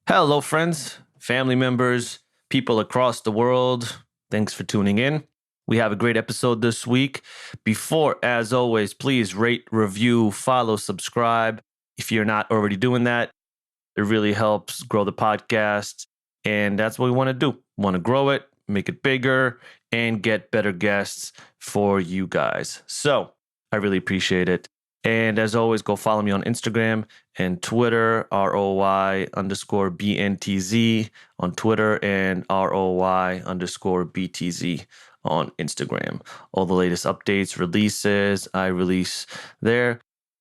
Hello, friends, family members, people across the world. Thanks for tuning in. We have a great episode this week. Before, as always, please rate, review, follow, subscribe. If you're not already doing that, it really helps grow the podcast. And that's what we want to do. We want to grow it, make it bigger, and get better guests for you guys. So I really appreciate it. And as always, go follow me on Instagram and Twitter, ROY_BNTZ on Twitter and ROY_BTZ on Instagram. All the latest updates, releases, I release there.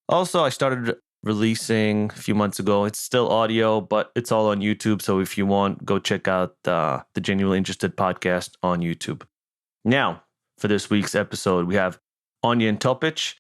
Also, I started releasing a few months ago. It's still audio, but it's all on YouTube. So if you want, go check out the Genuinely Interested podcast on YouTube. Now, for this week's episode, we have Ognjen Topic,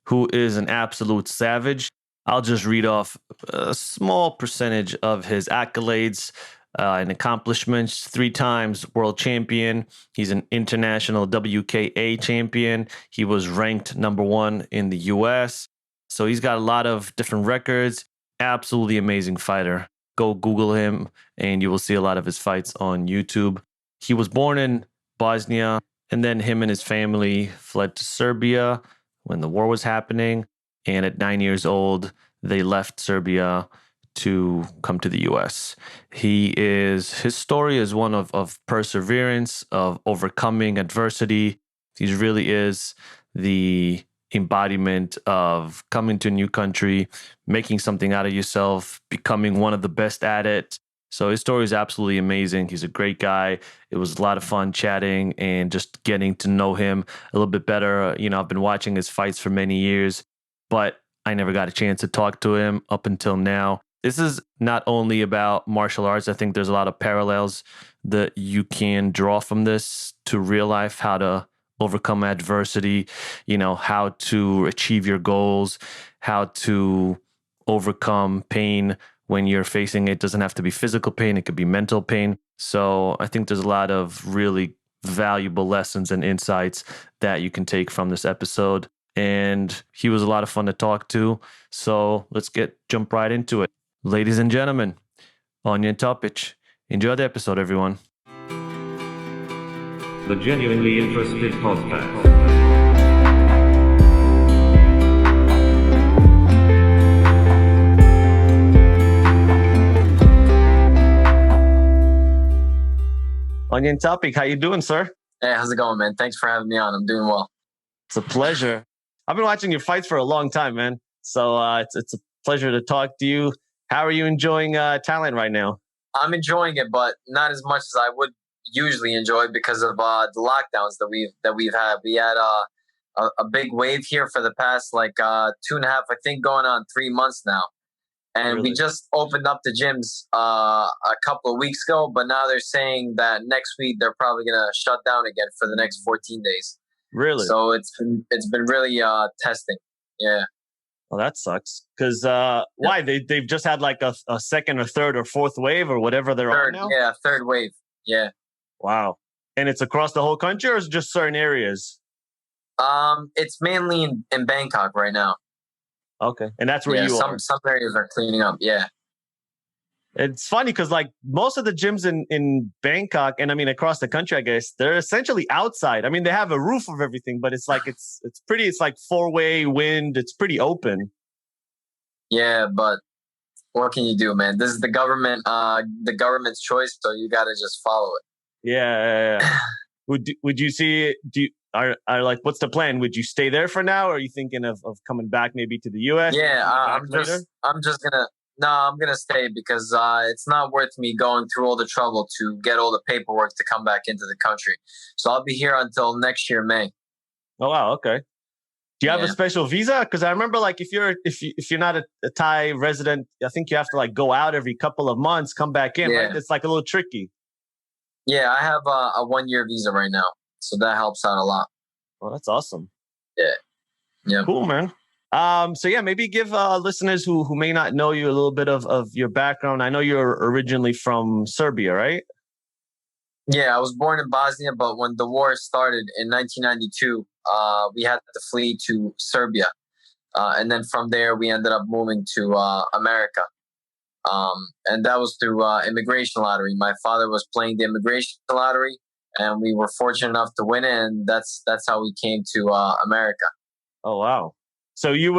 who is an absolute savage. I'll just read off a small percentage of his accolades and accomplishments. 3 times world champion. He's an international WKA champion. He was ranked number 1 in the US. So he's got a lot of different records. Absolutely amazing fighter. Go Google him and you will see a lot of his fights on YouTube. He was born in Bosnia, and then him and his family fled to Serbia when the war was happening. And at 9 years old, they left Serbia to come to the US. His story is one of perseverance, of overcoming adversity. He really is the embodiment of coming to a new country, making something out of yourself, becoming one of the best at it. So his story is absolutely amazing. He's a great guy. It was a lot of fun chatting and just getting to know him a little bit better. I've been watching his fights for many years, but I never got a chance to talk to him up until now. This is not only about martial arts. I think there's a lot of parallels that you can draw from this to real life, how to overcome adversity, how to achieve your goals, how to overcome pain when you're facing it. It doesn't have to be physical pain. It could be mental pain. So I think there's a lot of really valuable lessons and insights that you can take from this episode. And he was a lot of fun to talk to. So let's jump right into it. Ladies and gentlemen, Ognjen Topic. Enjoy the episode, everyone. The Genuinely Interested podcast. Ognjen Topic, how you doing, sir? Hey, how's it going, man? Thanks for having me on. I'm doing well. It's a pleasure. I've been watching your fights for a long time, man. So it's a pleasure to talk to you. How are you enjoying Thailand right now? I'm enjoying it, but not as much as I would usually enjoy because of the lockdowns that we've had. We had a big wave here for the past 2.5, I think, going on 3 months now. And Really? We just opened up the gyms a couple of weeks ago, but now they're saying that next week they're probably gonna shut down again for the next 14 days. Really? So it's been really testing. Yeah. Well, that sucks. Because why? They've just had like a second or third or fourth wave or whatever they're on now? Yeah, third wave. Yeah. Wow. And it's across the whole country, or is it just certain areas? It's mainly in Bangkok right now. Okay. And that's where you are. Some areas are cleaning up. Yeah. It's funny because like most of the gyms in Bangkok, and I mean across the country, I guess, they're essentially outside. I mean, they have a roof of everything, but it's like it's like 4-way wind. It's pretty open. Yeah, but what can you do, man? This is the government's choice, so you gotta just follow it. Yeah. Would you see? Are like, what's the plan? Would you stay there for now, or are you thinking of coming back maybe to the US? Yeah, I'm gonna stay because it's not worth me going through all the trouble to get all the paperwork to come back into the country. So I'll be here until next year, May. Oh wow, okay. Do you have a special visa? Because I remember, like, if you're not a Thai resident, I think you have to like go out every couple of months, come back in. Right? It's like a little tricky. Yeah, I have a 1-year visa right now, so that helps out a lot. Well, that's awesome. Yeah. Cool, man. So yeah, maybe give listeners who may not know you a little bit of your background. I know you're originally from Serbia, right? Yeah, I was born in Bosnia, but when the war started in 1992, we had to flee to Serbia. And then from there, we ended up moving to America. And that was through immigration lottery. My father was playing the immigration lottery, and we were fortunate enough to win it, and that's how we came to America. Oh wow! So you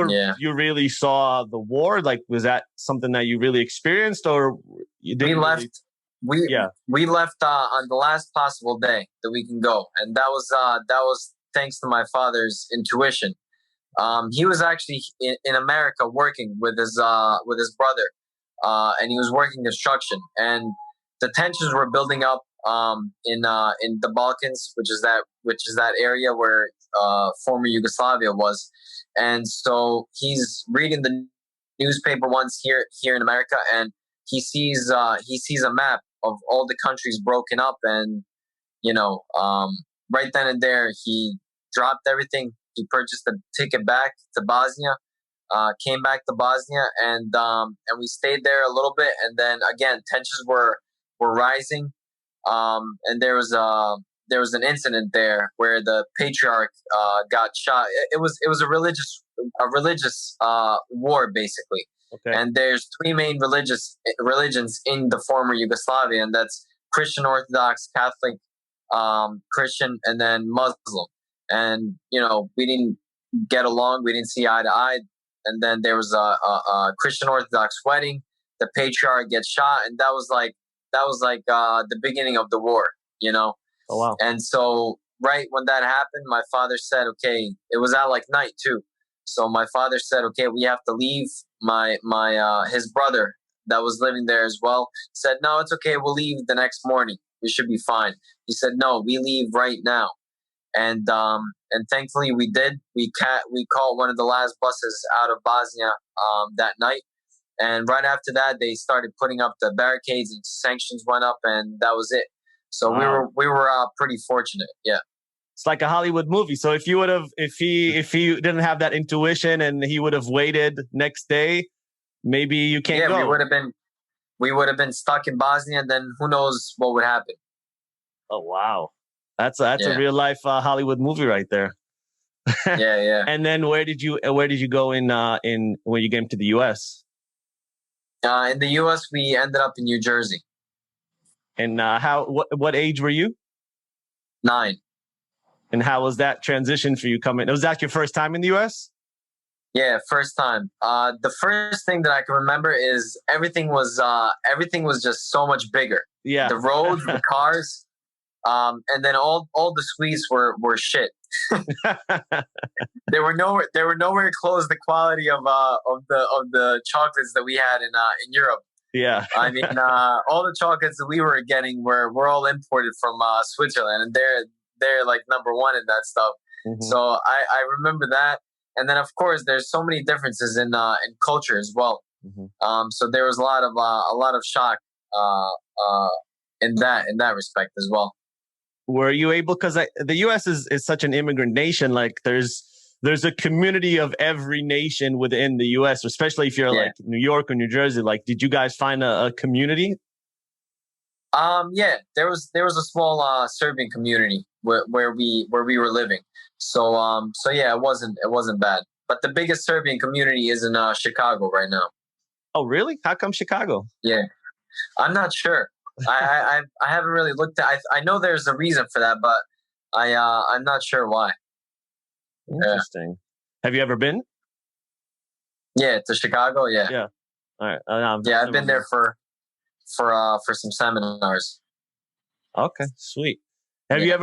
really saw the war? Like, was that something that you really experienced, or you didn't? We left on the last possible day that we can go, and that was thanks to my father's intuition. He was actually in America working with his brother, and he was working construction, and the tensions were building up in the Balkans, which is that area where former Yugoslavia was, and so he's reading the newspaper once here in America, and he sees a map of all the countries broken up, and right then and there he dropped everything. He purchased a ticket back to Bosnia, came back to Bosnia, and we stayed there a little bit, and then again tensions were rising, and there was an incident there where the patriarch got shot. It was a religious war basically. Okay. And there's three main religions in the former Yugoslavia, and that's Christian Orthodox, Catholic, Christian, and then Muslim. And we didn't get along. We didn't see eye to eye. And then there was a Christian Orthodox wedding. The patriarch gets shot, and that was like the beginning of the war. Oh wow! And so right when that happened, my father said, "Okay." It was at like night too. So my father said, "Okay, we have to leave." His brother that was living there as well said, "No, it's okay. We'll leave the next morning. We should be fine." He said, "No, we leave right now." And thankfully we did. We caught one of the last buses out of Bosnia that night, and right after that they started putting up the barricades and sanctions went up, and that was it. So wow. we were pretty fortunate. Yeah. It's like a Hollywood movie. So if he didn't have that intuition and he would have waited next day, maybe you can't go. We would have been stuck in Bosnia, and then who knows what would happen. Oh wow, that's a real life Hollywood movie right there. Yeah. And then where did you go in when you came to the US? In the US, we ended up in New Jersey. And what age were you? 9. And how was that transition for you coming? Was that your first time in the US? Yeah, first time. The first thing that I can remember is everything was just so much bigger. Yeah. The roads, the cars, and then all the sweets were shit. They were nowhere close to the quality of the chocolates that we had in Europe. Yeah. I mean, all the chocolates that we were getting were all imported from Switzerland, and they're like number one in that stuff. Mm-hmm. So I remember that. And then of course there's so many differences in culture as well. Mm-hmm. So there was a lot of shock in that respect as well. Were you able, because the US is such an immigrant nation, like there's a community of every nation within the US, especially if you're like New York or New Jersey. Like, did you guys find a community? Yeah, there was a small Serbian community where we were living. So yeah, it wasn't bad. But the biggest Serbian community is in Chicago right now. Oh, really? How come Chicago? Yeah, I'm not sure. I haven't really looked at. I know there's a reason for that, but I'm not sure why. Interesting. Have you ever been? Yeah, to Chicago. Yeah. Yeah. All right. I've been there for some seminars. Okay, sweet. Have you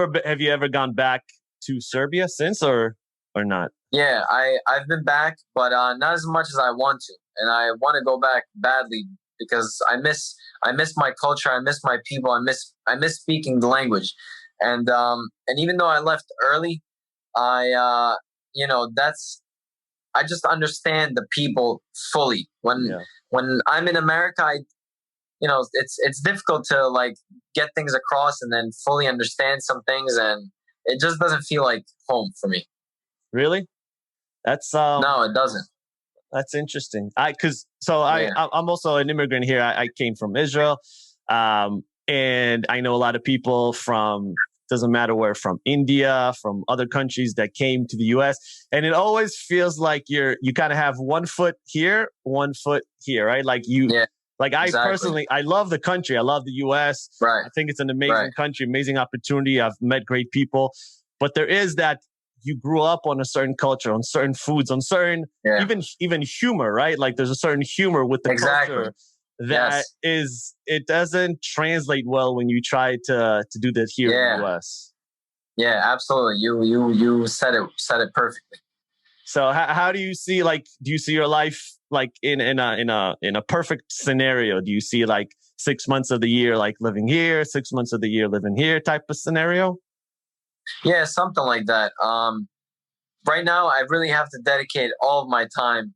ever gone back to Serbia since, or not? Yeah, I've been back, but not as much as I want to, and I want to go back badly because I miss my culture, I miss my people, I miss speaking the language, and even though I left early, I just understand the people fully. When I'm in America, it's difficult to like get things across and then fully understand some things, and it just doesn't feel like home for me. Really? That's no, it doesn't. That's interesting. I'm also an immigrant here. I came from Israel, and I know a lot of people from, doesn't matter where, from India, from other countries that came to the US, and it always feels like you kind of have one foot here, right? Like Like I Exactly. personally, I love the country. I love the US. Right. I think it's an amazing country, amazing opportunity. I've met great people, but there is that you grew up on a certain culture, on certain foods, on certain even humor, right? Like there's a certain humor with the culture that it doesn't translate well when you try to do that here in the US. Yeah, absolutely. You said it perfectly. So how do you see, like, do you see your life like in a perfect scenario? Do you see like 6 months of the year like living here, 6 months of the year living here type of scenario? Yeah, something like that. Right now, I really have to dedicate all of my time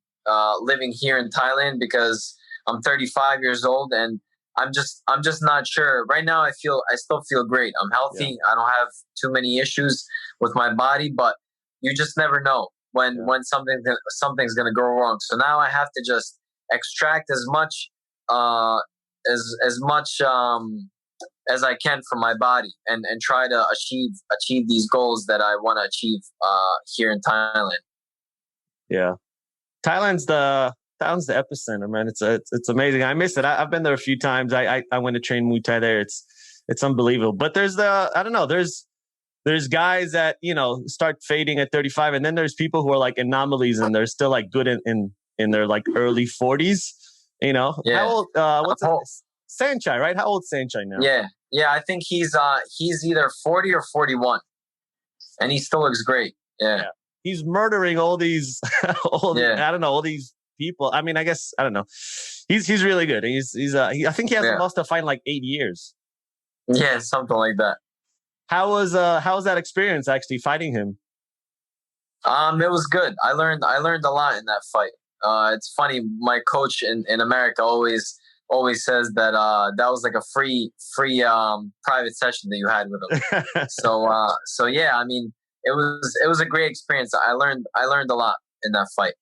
living here in Thailand because I'm 35 years old and I'm just not sure. Right now, I still feel great. I'm healthy. I don't have too many issues with my body, but you just never know when something's gonna go wrong. So now I have to just extract as much as much as I can from my body and try to achieve these goals that I want to achieve here in Thailand. Yeah, Thailand's the epicenter, man. It's amazing. I miss it. I've been there a few times. I went to train Muay Thai there. It's unbelievable. But there's I don't know. There's guys that start fading at 35, and then there's people who are like anomalies and they're still like good in their like early 40s. Yeah. How old? What's it? Sanchai, right? How old's Sanchai now? Yeah. I think he's either 40 or 41, and he still looks great. Yeah. He's murdering all these, I don't know, all these people. I mean, I guess I don't know. He's really good. I think he hasn't lost a fight in like 8 years. Yeah, something like that. How was that experience actually fighting him? It was good. I learned a lot in that fight. It's funny. My coach in America always says that that was like a free private session that you had with him. So yeah, I mean, it was a great experience. I learned a lot in that fight.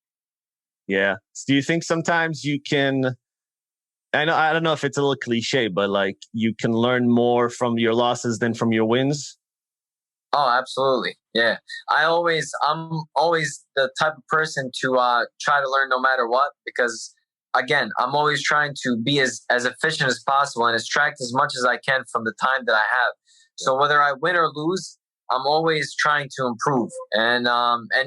Yeah. Do you think sometimes you can? I don't know if it's a little cliche, but like you can learn more from your losses than from your wins. Oh, absolutely. Yeah. I'm always the type of person to try to learn no matter what, because again, I'm always trying to be as efficient as possible and extract as much as I can from the time that I have. So whether I win or lose, I'm always trying to improve. And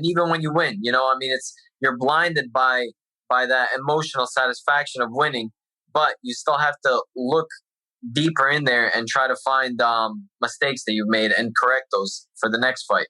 even when you win, I mean, you're blinded by that emotional satisfaction of winning, but you still have to look deeper in there and try to find mistakes that you've made and correct those for the next fight.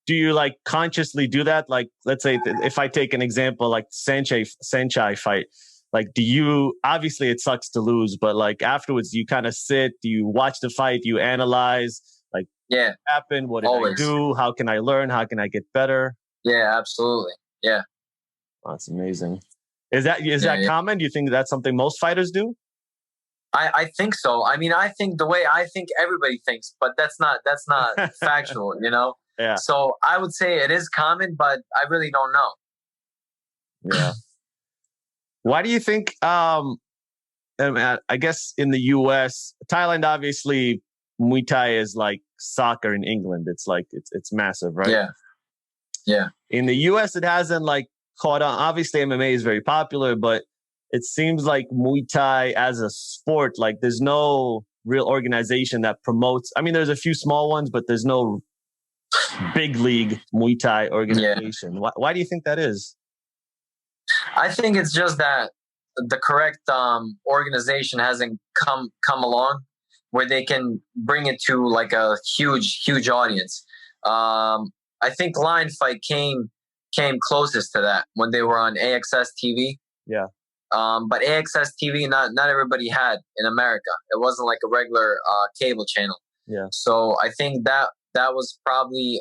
Do you like consciously do that? Like, let's say if I take an example, like Sanchai fight, like, do you, obviously it sucks to lose, but like afterwards, do you kind of sit, do you watch the fight, do you analyze, like, what happened? What did I do? How can I learn? How can I get better? Yeah, absolutely. Yeah. Oh, that's amazing. Is that common? Do you think that's something most fighters do? I think so. I mean, I think the way I think everybody thinks, but that's not factual, Yeah. So I would say it is common, but I really don't know. Yeah. Why do you think, I guess in the US, Thailand, obviously Muay Thai is like soccer in England. It's like, it's massive, right? Yeah. Yeah. In the US, it hasn't like caught on. Obviously MMA is very popular, but it seems like Muay Thai as a sport, like there's no real organization that promotes. I mean, there's a few small ones, but there's no big league Muay Thai organization. Yeah. Why do you think that is? I think it's just that the correct organization hasn't come along where they can bring it to like a huge audience. I think Lion Fight came closest to that when they were on AXS TV. Yeah. But AXS TV, not everybody had in America. It wasn't like a regular cable channel. Yeah. So I think that was probably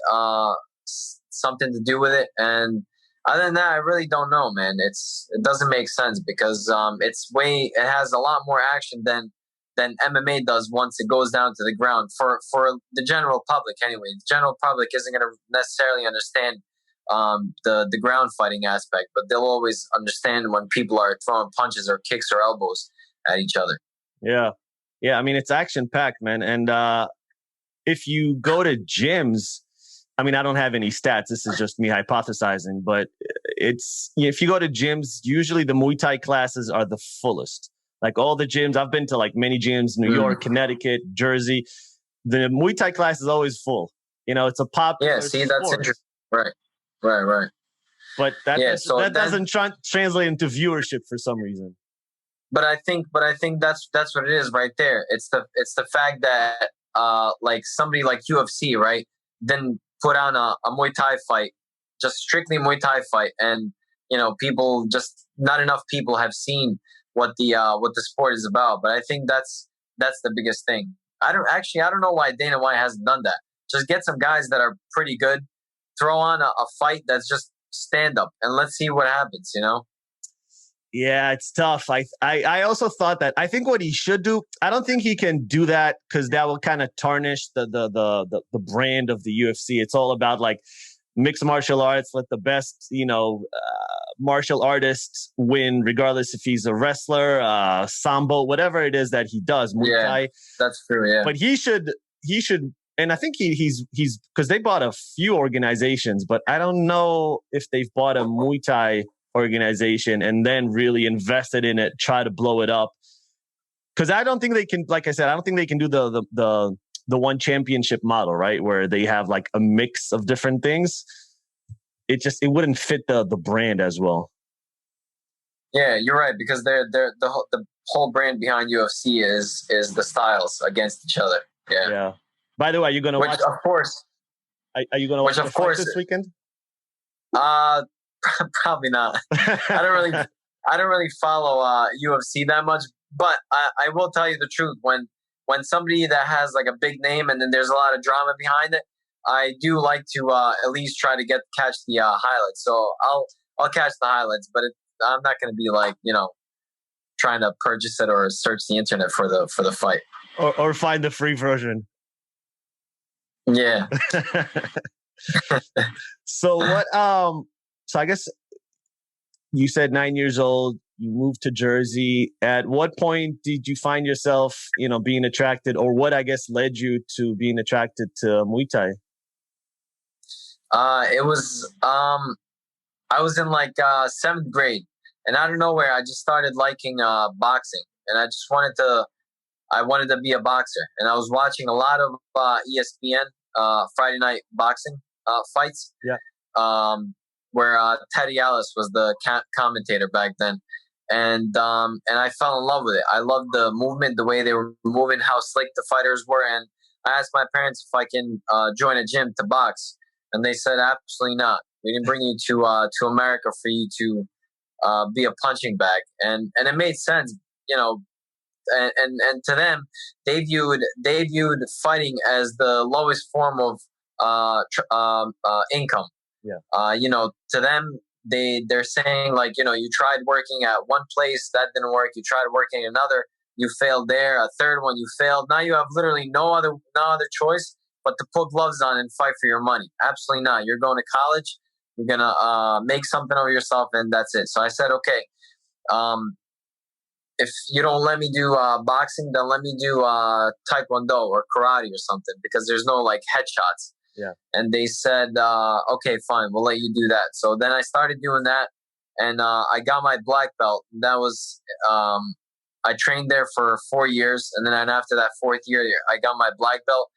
something to do with it. And other than that, I really don't know, man. It doesn't make sense because it has a lot more action than MMA does once it goes down to the ground for the general public. Anyway, the general public isn't going to necessarily understand the ground fighting aspect, but they'll always understand when people are throwing punches or kicks or elbows at each other. Yeah. I mean, it's action packed, man. And if you go to gyms, I mean, I don't have any stats. This is just me hypothesizing, but if you go to gyms, usually the Muay Thai classes are the fullest. Like all the gyms, I've been to like many gyms, New York, Connecticut, Jersey. The Muay Thai class is always full. You know, it's a popular see, sport. that's interesting. Right. But that doesn't translate into viewership for some reason. But I think that's what it is right there. It's the fact that like somebody like UFC, right, then put on a Muay Thai fight, just strictly Muay Thai fight, and you know, people just not enough people have seen what the sport is about. But I think that's the biggest thing. I don't know why Dana White hasn't done that. Just get some guys that are pretty good, throw on a fight that's just stand up, and let's see what happens. You know. Yeah, it's tough. I also thought that. I think what he should do. I don't think he can do that because that will kind of tarnish the brand of the UFC. It's all about like mixed martial arts. Let the best, martial artists win, regardless if he's a wrestler, sambo, whatever it is that he does. Muay Thai. That's true. Yeah, but he should, and I think he's because they bought a few organizations, but I don't know if they've bought a Muay Thai organization and then really invested in it, try to blow it up. Because I don't think they can, like I said, I don't think they can do the one championship model, right? Where they have like a mix of different things. It wouldn't fit the brand as well. Yeah, you're right, because the whole brand behind UFC is the styles against each other. Yeah. By the way, are you going to watch? Of course. Are you going to watch the fight this weekend? Probably not. I don't really follow UFC that much, but I will tell you the truth. When somebody that has like a big name and then there's a lot of drama behind it, I do like to at least try to catch the highlights. So I'll catch the highlights, but I'm not going to be like, trying to purchase it or search the internet for the fight or find the free version. Yeah. So what? So I guess you said 9 years old, you moved to Jersey. At what point did you find yourself, being attracted, or what I guess led you to being attracted to Muay Thai? It was I was in like 7th grade, and out of nowhere, I just started liking boxing, and I wanted to be a boxer, and I was watching a lot of ESPN Friday night boxing fights. Yeah. Where Teddy Ellis was the commentator back then, and I fell in love with it. I loved the movement, the way they were moving, how slick the fighters were, and I asked my parents if I can join a gym to box, and they said absolutely not. We didn't bring you to America for you to be a punching bag, and it made sense, and to them, they viewed fighting as the lowest form of income. Yeah. To them, they're saying like, you tried working at one place, that didn't work. You tried working another, you failed there. A third one, you failed. Now you have literally no other choice but to put gloves on and fight for your money. Absolutely not. You're going to college. You're gonna make something of yourself, and that's it. So I said, okay, if you don't let me do boxing, then let me do taekwondo or karate or something, because there's no like headshots. Yeah. And they said, okay, fine, we'll let you do that. So then I started doing that, and I got my black belt. That was, I trained there for 4 years, and then after that 4th year, I got my black belt.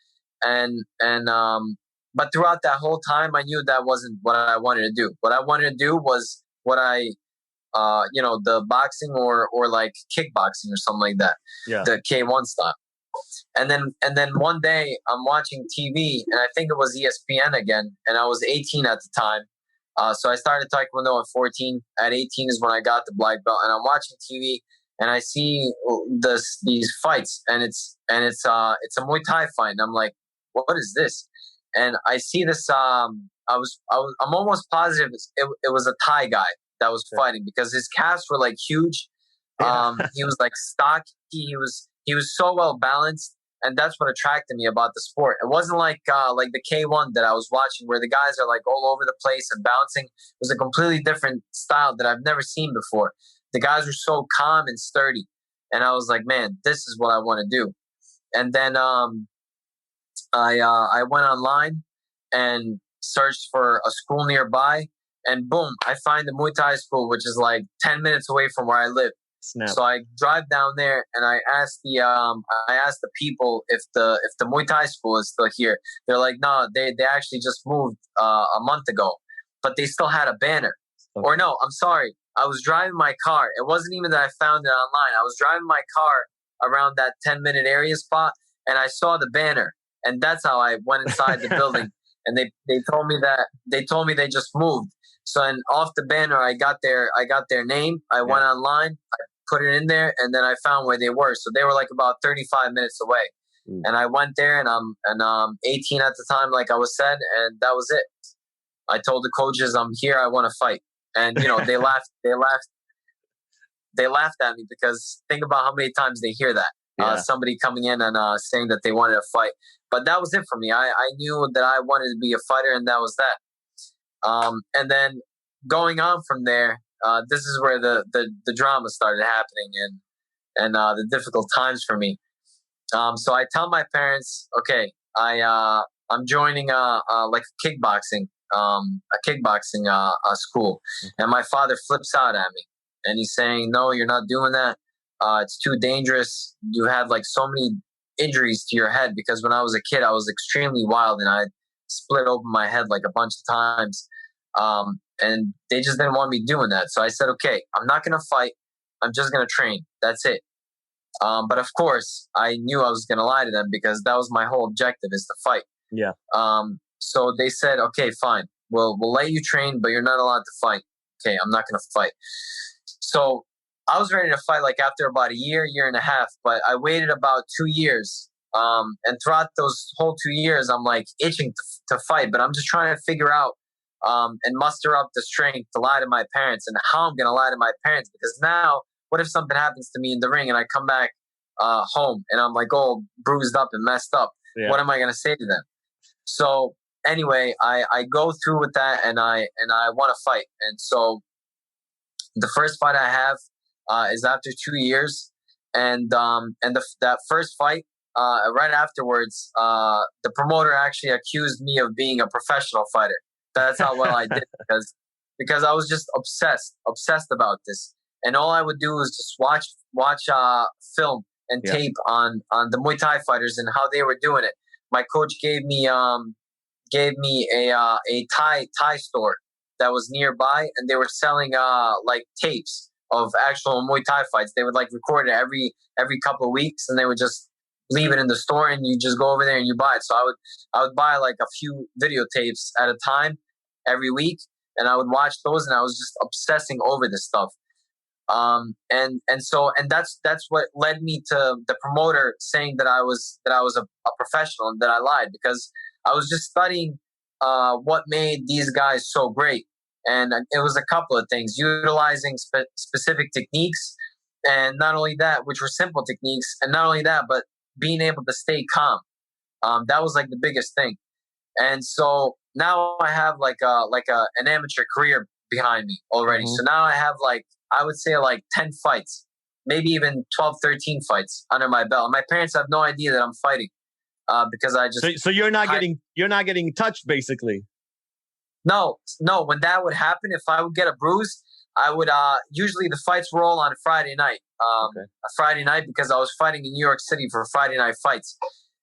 But throughout that whole time, I knew that wasn't what I wanted to do. What I wanted to do was what the boxing or like kickboxing or something like that. Yeah. The K1 style. And then one day I'm watching TV, and I think it was ESPN again, and I was 18 at the time. So I started Taekwondo at 14. At 18 is when I got the black belt, and I'm watching TV, and I see these fights, and it's a Muay Thai fight, and I'm like, what is this? And I see this. I'm almost positive it was a Thai guy that was fighting, because his calves were like huge. He was like stocky. He was so well balanced, and that's what attracted me about the sport. It wasn't like the K1 that I was watching, where the guys are like all over the place and bouncing. It was a completely different style that I've never seen before. The guys were so calm and sturdy, and I was like, man, this is what I want to do. And then I went online and searched for a school nearby, and boom, I find the Muay Thai school, which is like 10 minutes away from where I live. Snap. So I drive down there and I asked the people if the Muay Thai school is still here. They're like, no, they actually just moved a month ago, but they still had a banner. Okay. Or no, I'm sorry. I was driving my car. It wasn't even that I found it online. I was driving my car around that 10-minute area spot, and I saw the banner, and that's how I went inside the building. And they told me they just moved. So and off the banner, I got their name. I went online, I put it in there, and then I found where they were. So they were like about 35 minutes away. And I went there, and I'm 18 at the time, like I was said, and that was it. I told the coaches, I'm here, I want to fight. And you know, they laughed at me, because think about how many times they hear that. Somebody coming in and saying that they wanted to fight. But that was it for me. I knew that I wanted to be a fighter, and that was that. And then going on from there, this is where the drama started happening, and the difficult times for me. So I tell my parents, okay, I'm joining like a kickboxing school, and my father flips out at me, and he's saying, no, you're not doing that. It's too dangerous. You have like so many injuries to your head, because when I was a kid, I was extremely wild, and I split open my head like a bunch of times. And they just didn't want me doing that. So I said, okay, I'm not going to fight. I'm just going to train. That's it. But of course, I knew I was going to lie to them, because that was my whole objective, is to fight. Yeah. So they said, okay, fine. We'll let you train, but you're not allowed to fight. Okay, I'm not going to fight. So I was ready to fight like after about a year and a half, but I waited about 2 years. And throughout those whole 2 years, I'm like itching to fight, but I'm just trying to figure out and muster up the strength to lie to my parents, and how I'm going to lie to my parents. Because now, what if something happens to me in the ring and I come back home and I'm like all bruised up and messed up? Yeah. What am I going to say to them? So anyway, I go through with that, and I want to fight. And so the first fight I have is after 2 years, and that first fight, right afterwards, the promoter actually accused me of being a professional fighter. That's how well I did, because I was just obsessed about this, and all I would do was just watch film and tape on the Muay Thai fighters and how they were doing it. My coach gave me a Thai store that was nearby, and they were selling like tapes of actual Muay Thai fights. They would like record it every couple of weeks, and they would just leave it in the store, and you just go over there and you buy it. So I would buy like a few videotapes at a time every week, and I would watch those, and I was just obsessing over this stuff. And that's what led me to the promoter saying that I was a professional, and that I lied, because I was just studying what made these guys so great. And it was a couple of things: utilizing specific techniques, and not only that, which were simple techniques, and not only that, but being able to stay calm. That was like the biggest thing. And so now I have an amateur career behind me already. Mm-hmm. So now I have I would say 10 fights, maybe even 12, 13 fights under my belt. My parents have no idea that I'm fighting because I just. So you're not getting touched, basically. No. When that would happen, if I would get a bruise, I would usually the fights were all on Friday night. A Friday night, because I was fighting in New York City for Friday night fights,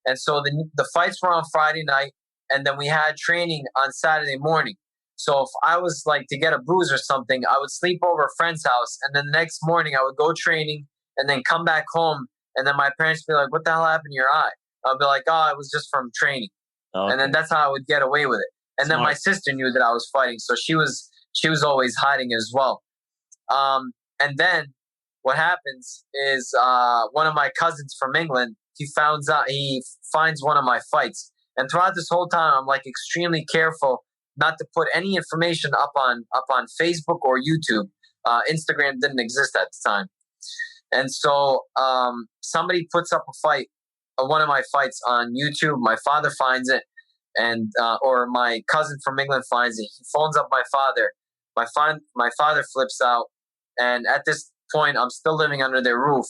and so the fights were on Friday night, and then we had training on Saturday morning. So if I was to get a bruise or something, I would sleep over a friend's house, and then the next morning I would go training and then come back home, and then my parents would be like, "What the hell happened to your eye?" I'll be like, "Oh, it was just from training," and then that's how I would get away with it. And then my sister knew that I was fighting, so she was always hiding it as well. And then what happens is one of my cousins from England, he finds one of my fights, and throughout this whole time, I'm extremely careful not to put any information up on Facebook or YouTube. Instagram didn't exist at the time, and so somebody puts up a fight, one of my fights on YouTube. My father finds it, and or my cousin from England finds it. He phones up my father. My father flips out, and at this point, I'm still living under their roof,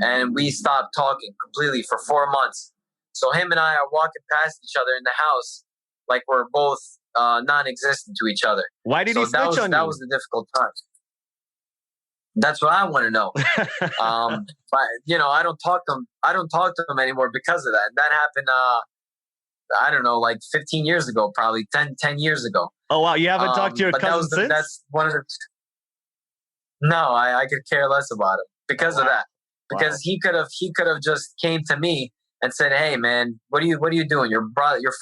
and we stopped talking completely for 4 months. So him and I are walking past each other in the house like we're both non-existent to each other. Why did he snitch on you? That was the difficult time. That's what I want to know. But I don't talk to them. I don't talk to them anymore because of that. And that happened. I don't know, like 15 years ago, probably 10 years ago. Oh wow, you haven't talked to your cousin since? That's one of the. No, I could care less about him because of that. Because he could have just came to me and said, "Hey, man, what are you doing? Your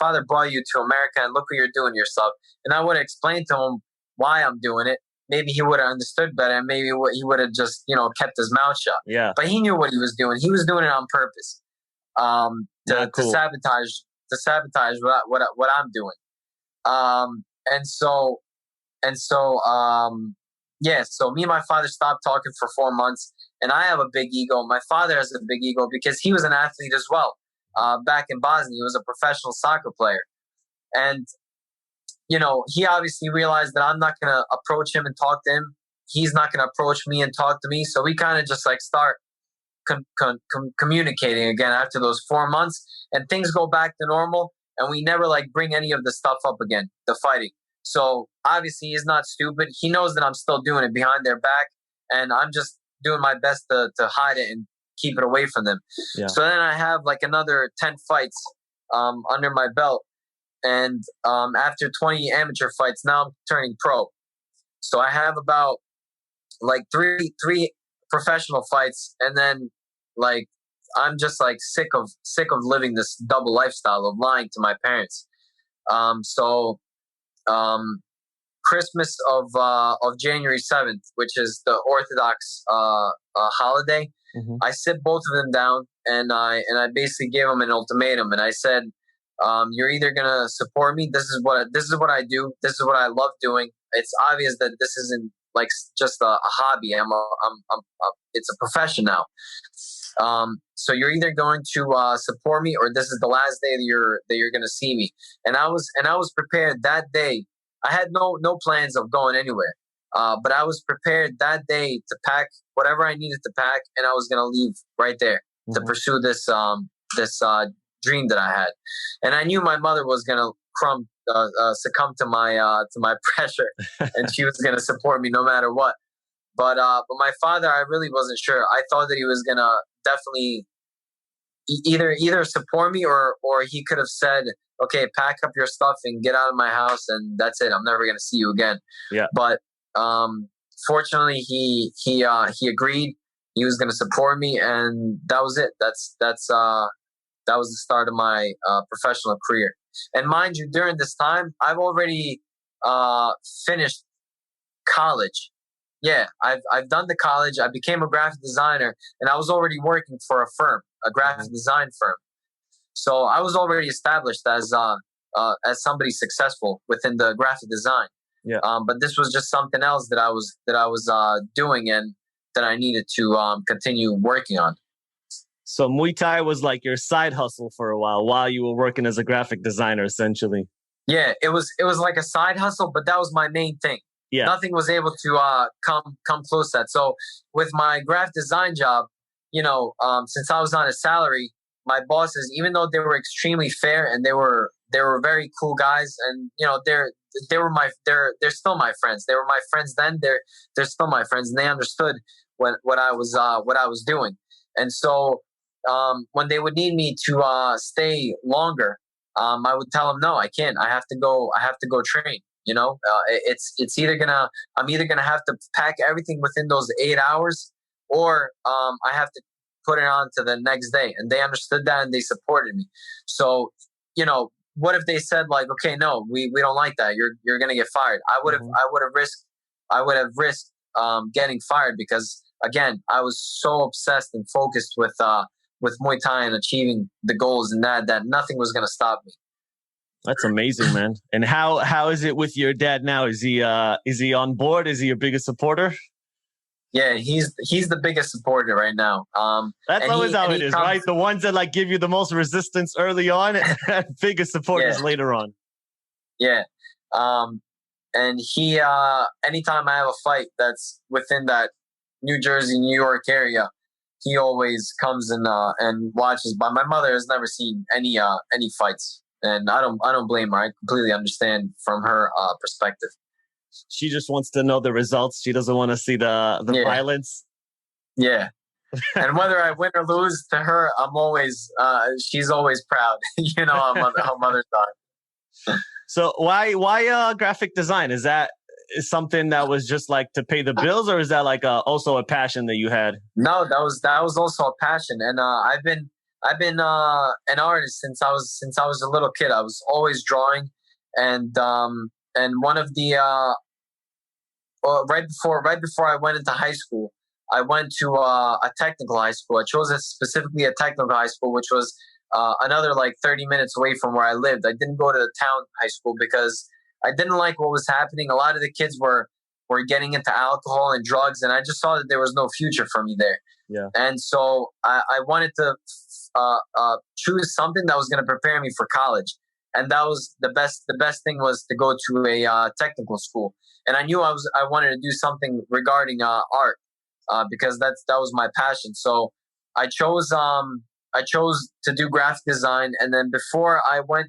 father brought you to America, and look what you're doing yourself." And I would have explained to him why I'm doing it. Maybe he would have understood better, and maybe he would have just kept his mouth shut. Yeah. But he knew what he was doing. He was doing it on purpose, to sabotage what I'm doing. So me and my father stopped talking for 4 months, and I have a big ego. My father has a big ego because he was an athlete as well. Back in Bosnia, he was a professional soccer player, and he obviously realized that I'm not going to approach him and talk to him. He's not going to approach me and talk to me. So we kind of just like start communicating again after those 4 months, and things go back to normal. And we never like bring any of the stuff up again, the fighting. So obviously he's not stupid. He knows that I'm still doing it behind their back, and I'm just doing my best to hide it and keep it away from them. Yeah. So then I have like another 10 fights under my belt. And after 20 amateur fights, now I'm turning pro. So I have about like three professional fights, and then like I'm just like sick of living this double lifestyle of lying to my parents. Christmas of January 7th, which is the Orthodox holiday, I sit both of them down, and I basically gave them an ultimatum, and I said, you're either gonna support me. This is what I do. This is what I love doing. It's obvious that this isn't like just a hobby. It's a profession now. So you're either going to support me, or this is the last day that you're gonna see me. And I was prepared that day. I had no plans of going anywhere. But I was prepared that day to pack whatever I needed to pack, and I was gonna leave right there to pursue this dream that I had. And I knew my mother was gonna succumb to my pressure, and she was gonna support me no matter what. But my father, I really wasn't sure. I thought that he was gonna definitely either support me, or he could have said, "Okay, pack up your stuff and get out of my house, and that's it. I'm never gonna see you again." Yeah. But fortunately, he agreed. He was gonna support me, and that was it. That was the start of my professional career. And mind you, during this time, I've already finished college. Yeah, I've done the college. I became a graphic designer, and I was already working for a graphic design firm. So I was already established as somebody successful within the graphic design. Yeah. But this was just something else that I was doing, and that I needed to continue working on. So Muay Thai was like your side hustle for a while you were working as a graphic designer, essentially. Yeah, it was like a side hustle, but that was my main thing. Yeah. Nothing was able to come close to that. So with my graphic design job, since I was on a salary, my bosses, even though they were extremely fair and they were very cool guys, and they're still my friends. They were my friends then. They're still my friends, and they understood what I was doing. And so when they would need me to stay longer, I would tell them, no, I can't. I have to go train. It's I'm either gonna have to pack everything within those 8 hours, or I have to put it on to the next day. And they understood that, and they supported me. So, what if they said like, okay, no, we don't like that. You're gonna get fired. I would have risked getting fired, because again, I was so obsessed and focused with Muay Thai and achieving the goals, and that nothing was gonna stop me. That's amazing, man. And how is it with your dad now? Is he on board? Is he your biggest supporter? Yeah, he's the biggest supporter right now. That's always how it is, right? The ones that like give you the most resistance early on, and biggest supporters later on. Yeah. And he, anytime I have a fight that's within that New Jersey, New York area, he always comes and watches. But my mother has never seen any fights, and I don't blame her. I completely understand from her perspective. she just wants to know the results. She doesn't want to see the violence. Yeah. And whether I win or lose to her, she's always proud. How mothers are. So why graphic design? Is something that was just like to pay the bills, or is that like also a passion that you had? No, that was also a passion, and I've been an artist since I was a little kid. I was always drawing, and one of the right before I went into high school, I went to a technical high school. I chose specifically a technical high school, which was another like 30 minutes away from where I lived. I didn't go to the town high school because I didn't like what was happening. A lot of the kids were getting into alcohol and drugs, and I just saw that there was no future for me there. Yeah. And so I wanted to choose something that was going to prepare me for college. And that was the best thing was to go to a technical school. And I knew I wanted to do something regarding art because that was my passion. So I chose to do graphic design. And then before I went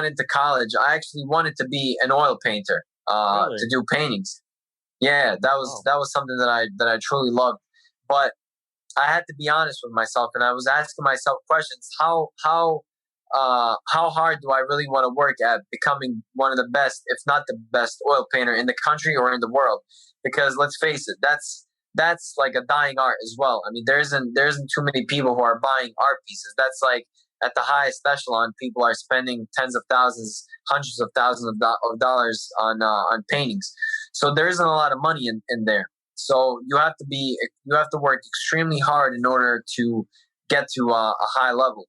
into college, I actually wanted to be an oil painter Really? to do paintings. Yeah, that was something that I truly loved. But I had to be honest with myself, and I was asking myself questions: how hard do I really want to work at becoming one of the best, if not the best, oil painter in the country or in the world? Because let's face it, that's like a dying art as well. I mean, there isn't too many people who are buying art pieces. That's like at the highest echelon, people are spending tens of thousands, hundreds of thousands of dollars on paintings. So there isn't a lot of money in there. So you have to work extremely hard in order to get to a high level.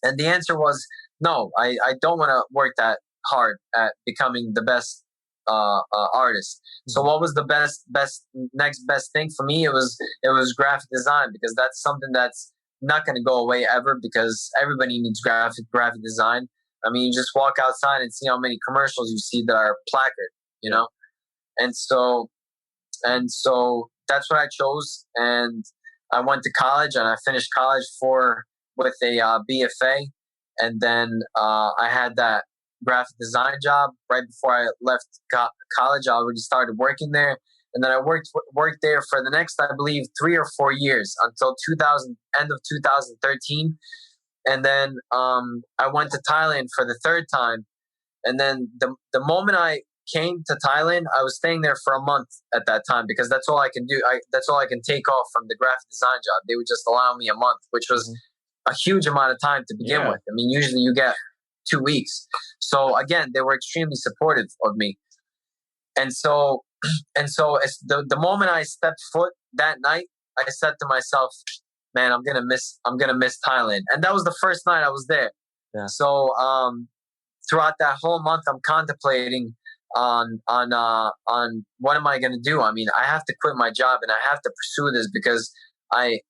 And the answer was no. I don't want to work that hard at becoming the best artist. So what was the next best thing for me? It was graphic design, because that's something that's not going to go away ever, because everybody needs graphic design. I mean, you just walk outside and see how many commercials you see that are placard, you know? And so that's what I chose. And I went to college, and I finished college with a BFA. And then I had that graphic design job right before I left college. I already started working there. And then I worked there for the next, I believe, 3 or 4 years until end of 2013. And then I went to Thailand for the third time. And then the moment I came to Thailand, I was staying there for a month at that time, because that's all I can do. That's all I can take off from the graphic design job. They would just allow me a month, which was a huge amount of time to begin with. I mean, usually you get 2 weeks. So again, they were extremely supportive of me. And so as the moment I stepped foot that night, I said to myself, man, I'm gonna miss Thailand. And that was the first night I was there. Yeah. So throughout that whole month, I'm contemplating on what am I gonna do? I mean, I have to quit my job and I have to pursue this, because a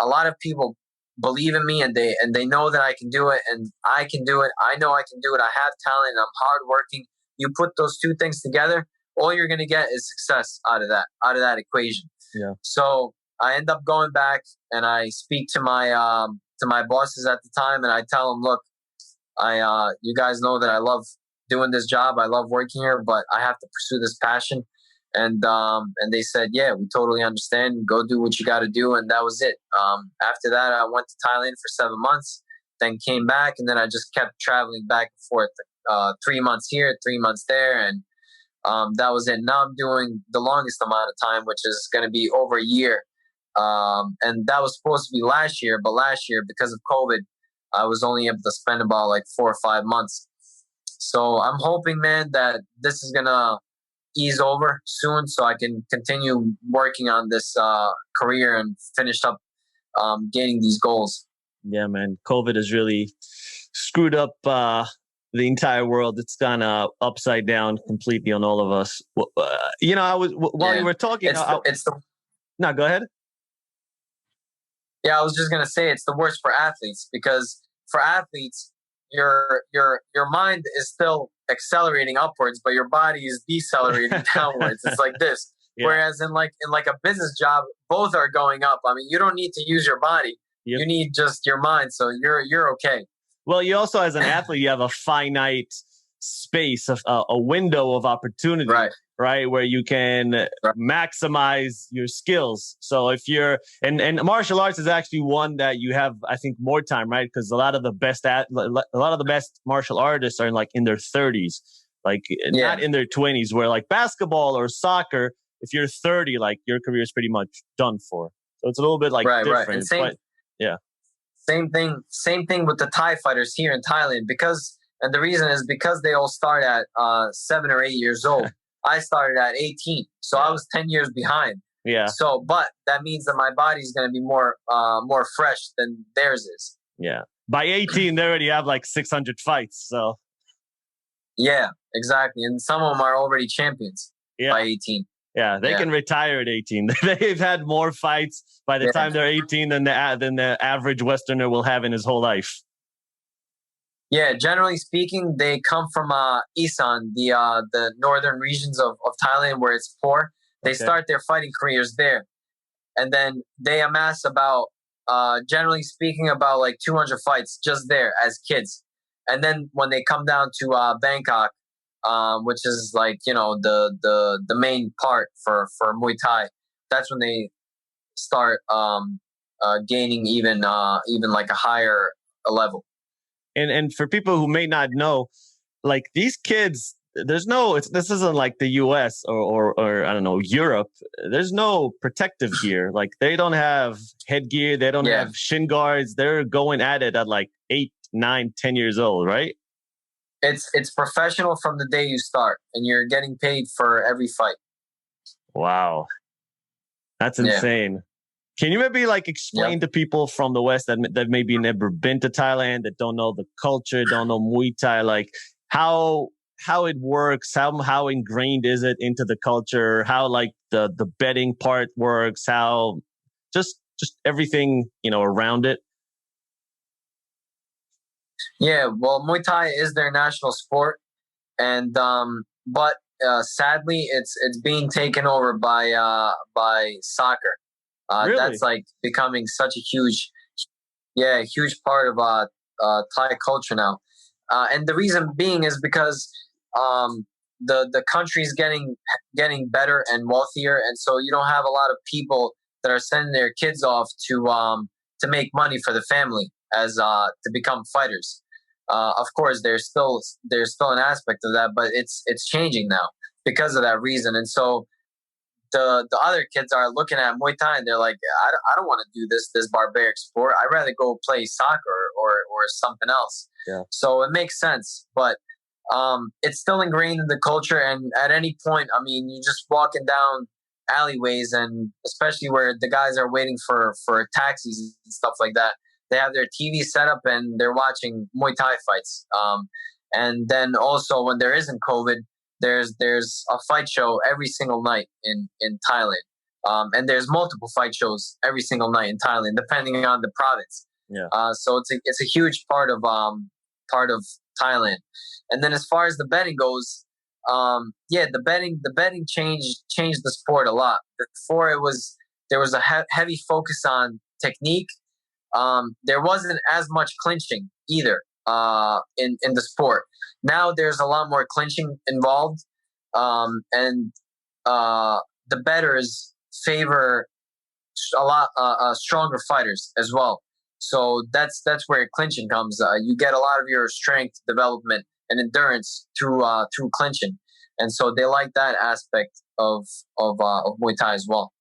lot of people believe in me, and they know that I can do it, and I can do it. I know I can do it. I have talent, and I'm hardworking. You put those two things together, all you're going to get is success out of that equation. Yeah. So I end up going back, and I speak to my bosses at the time, and I tell them, look, you guys know that I love doing this job. I love working here, but I have to pursue this passion. And they said, yeah, we totally understand. Go do what you got to do. And that was it. After that, I went to Thailand for 7 months, then came back, and then I just kept traveling back and forth, 3 months here, 3 months there. And that was it. Now I'm doing the longest amount of time, which is going to be over a year. And that was supposed to be last year, but last year, because of COVID, I was only able to spend about like 4 or 5 months. So I'm hoping, man, that this is going to ease over soon, so I can continue working on this career and finish up gaining these goals. Yeah, man. COVID has really screwed up the entire world. It's gone upside down completely on all of us. I was while you were talking. No, go ahead. Yeah, I was just gonna say it's the worst for athletes, because for athletes, your mind is still accelerating upwards, but your body is decelerating downwards. It's like this. Yeah. Whereas in a business job, both are going up. I mean, you don't need to use your body. Yep. You need just your mind. So you're okay. Well, you also, as an athlete, you have a finite space, a window of opportunity, right? Where you can maximize your skills. So if you're, and martial arts is actually one that you have, I think, more time, right? Because a lot of the best martial artists are in their 30s, not in their 20s, where like basketball or soccer, if you're 30, like your career is pretty much done for. So it's a little bit different. Right. And same thing with the Thai fighters here in Thailand, and the reason is because they all start at 7 or 8 years old. I started at 18, so I was 10 years behind. Yeah. So, but that means that my body's going to be more fresh than theirs is. Yeah. By 18, they already have like 600 fights. So. Yeah, exactly, and some of them are already champions by 18. Yeah, they can retire at 18. They've had more fights by the time they're 18 than the average Westerner will have in his whole life. Yeah, generally speaking, they come from Isan, the northern regions of Thailand where it's poor. They start their fighting careers there. And then they amass about, generally speaking, about like 200 fights just there as kids. And then when they come down to Bangkok, which is like, the main part for Muay Thai, that's when they start gaining even like a higher level. And for people who may not know, like these kids, this isn't like the US or I don't know, Europe. There's no protective gear. Like they don't have headgear. They don't have shin guards. They're going at it at like 8, 9, 10 years old, right? It's professional from the day you start, and you're getting paid for every fight. Wow. That's insane. Can you maybe explain to people from the West that maybe never been to Thailand, that don't know the culture, don't know Muay Thai, how it works, how ingrained is it into the culture, how the betting part works, how just everything, around it? Yeah, well, Muay Thai is their national sport, and but sadly, it's being taken over by soccer. Really? That's becoming such a huge part of Thai culture now, and the reason being is because the country's getting better and wealthier, and so you don't have a lot of people that are sending their kids off to make money for the family as to become fighters. Of course, there's still an aspect of that, but it's changing now because of that reason. And so the other kids are looking at Muay Thai and they're like, I don't want to do this barbaric sport. I'd rather go play soccer or something else. Yeah. So it makes sense, but it's still ingrained in the culture. And at any point, I mean, you're just walking down alleyways, and especially where the guys are waiting for taxis and stuff like that, they have their TV set up and they're watching Muay Thai fights. And then also when there isn't COVID, there's a fight show every single night in Thailand. And there's multiple fight shows every single night in Thailand, depending on the province. Yeah. So it's a huge part of Thailand. And then as far as the betting goes, the betting changed the sport a lot. Before there was a heavy focus on technique. There wasn't as much clinching either in the sport. Now there's a lot more clinching involved, and the bettors favor a lot stronger fighters as well. So that's where clinching comes. You get a lot of your strength development and endurance through clinching, and so they like that aspect of Muay Thai as well.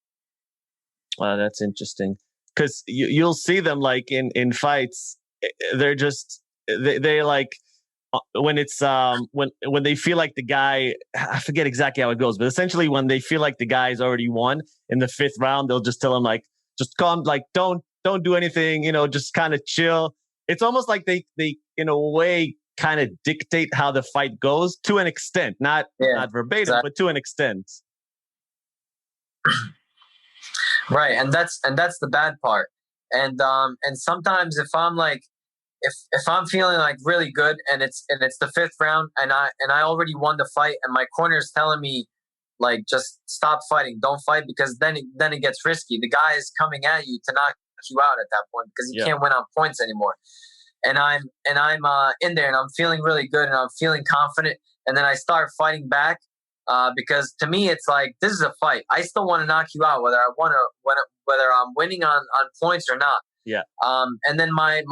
Wow, that's interesting. Because you'll see them in fights, they're just they when it's when they feel like the guy, I forget exactly how it goes, but essentially when they feel like the guy's already won in the 5th round, they'll just tell him just calm, don't do anything, just kind of chill. It's almost like they in a way kind of dictate how the fight goes to an extent, not verbatim, but to an extent. Right, and that's the bad part. And sometimes if I'm if I'm feeling really good and it's the 5th round and I already won the fight and my corner is telling me just stop fighting, don't fight, because then it gets risky. The guy is coming at you to knock you out at that point because you can't win on points anymore. and I'm in there and I'm feeling really good and I'm feeling confident, and then I start fighting back, because to me it's like, this is a fight. I still want to knock you out, whether I'm winning on points or not. Yeah. And then my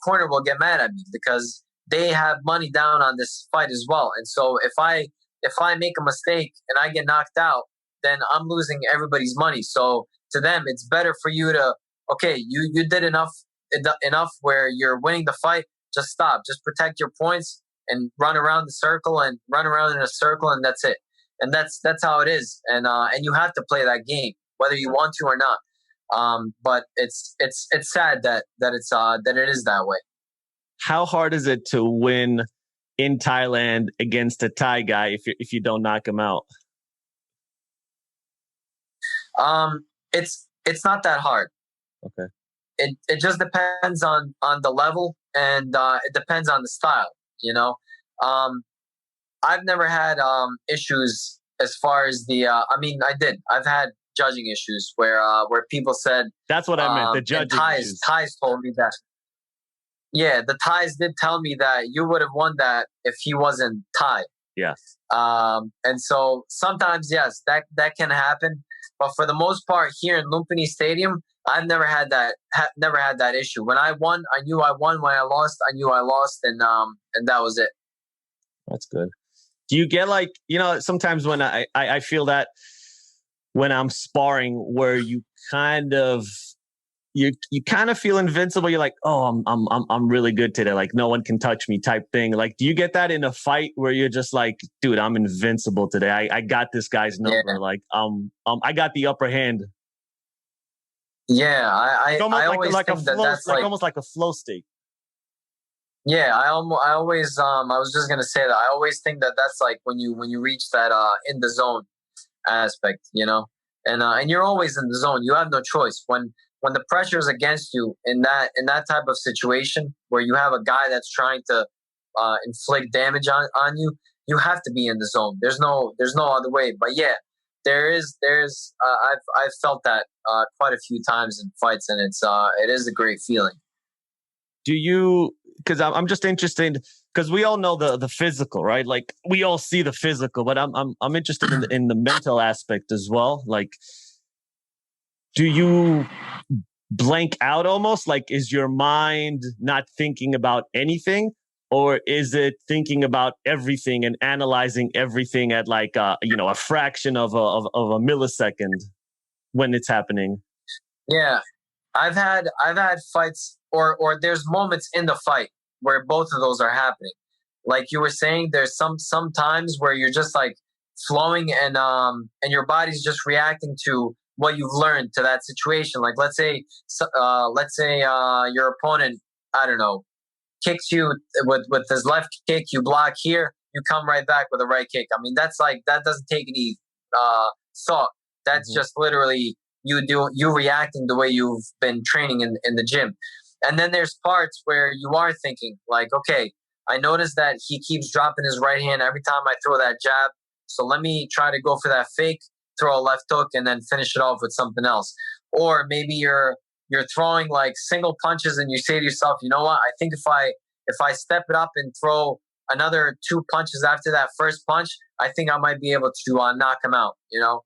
corner will get mad at me because they have money down on this fight as well. And so if I make a mistake and I get knocked out, then I'm losing everybody's money. So to them, it's better for you to, okay, you did enough where you're winning the fight. Just stop. Just protect your points and run around the circle and run around in a circle, and that's it. And that's how it is. And you have to play that game whether you want to or not. But it's sad that it is that way. How hard is it to win in Thailand against a Thai guy if you don't knock him out? It's not that hard. Okay. It just depends on the level, and it depends on the style. I've never had issues as far as the. I've had judging issues where people said, that's what I meant. The judging issues. Thais told me that. Yeah, the Thais did tell me that you would have won that if he wasn't Thai. Yes. And so sometimes, yes, that can happen. But for the most part, here in Lumpini Stadium, I've never had that issue. When I won, I knew I won. When I lost, I knew I lost, and that was it. That's good. Do you get sometimes when I feel that when I'm sparring, where you kind of feel invincible. You're like, oh, I'm really good today. Like no one can touch me type thing. Like, do you get that in a fight where you're just like, dude, I'm invincible today. I got this guy's number. Yeah. Like, I got the upper hand. Yeah. I always think that's almost like a flow state. Yeah. I always, I was just going to say that. I always think that that's like when you reach that, in the zone aspect, and you're always in the zone. You have no choice when the pressure is against you in that type of situation where you have a guy that's trying to inflict damage on you, you have to be in the zone. There's no other way. But yeah, there's I've felt that quite a few times in fights, and it is a great feeling. Do you? Because I'm just interested, because we all know the physical, right? Like we all see the physical, but I'm interested in the mental aspect as well. Like, do you blank out almost? Like, is your mind not thinking about anything, or is it thinking about everything and analyzing everything at like a fraction of a millisecond when it's happening? Yeah, I've had fights, or there's moments in the fight where both of those are happening. Like you were saying, there's some times where you're just like flowing, and your body's just reacting to what you've learned to that situation. Like let's say your opponent, I don't know, kicks you with his left kick, you block here, you come right back with a right kick. I mean, that doesn't take any thought. That's just literally you reacting the way you've been training in the gym. And then there's parts where you are thinking like, okay, I noticed that he keeps dropping his right hand every time I throw that jab, so let me try to go for that fake, throw a left hook, and then finish it off with something else. Or maybe you're throwing like single punches, and you say to yourself, you know what? I think if I step it up and throw another 2 punches after that first punch, I think I might be able to knock him out. Yeah.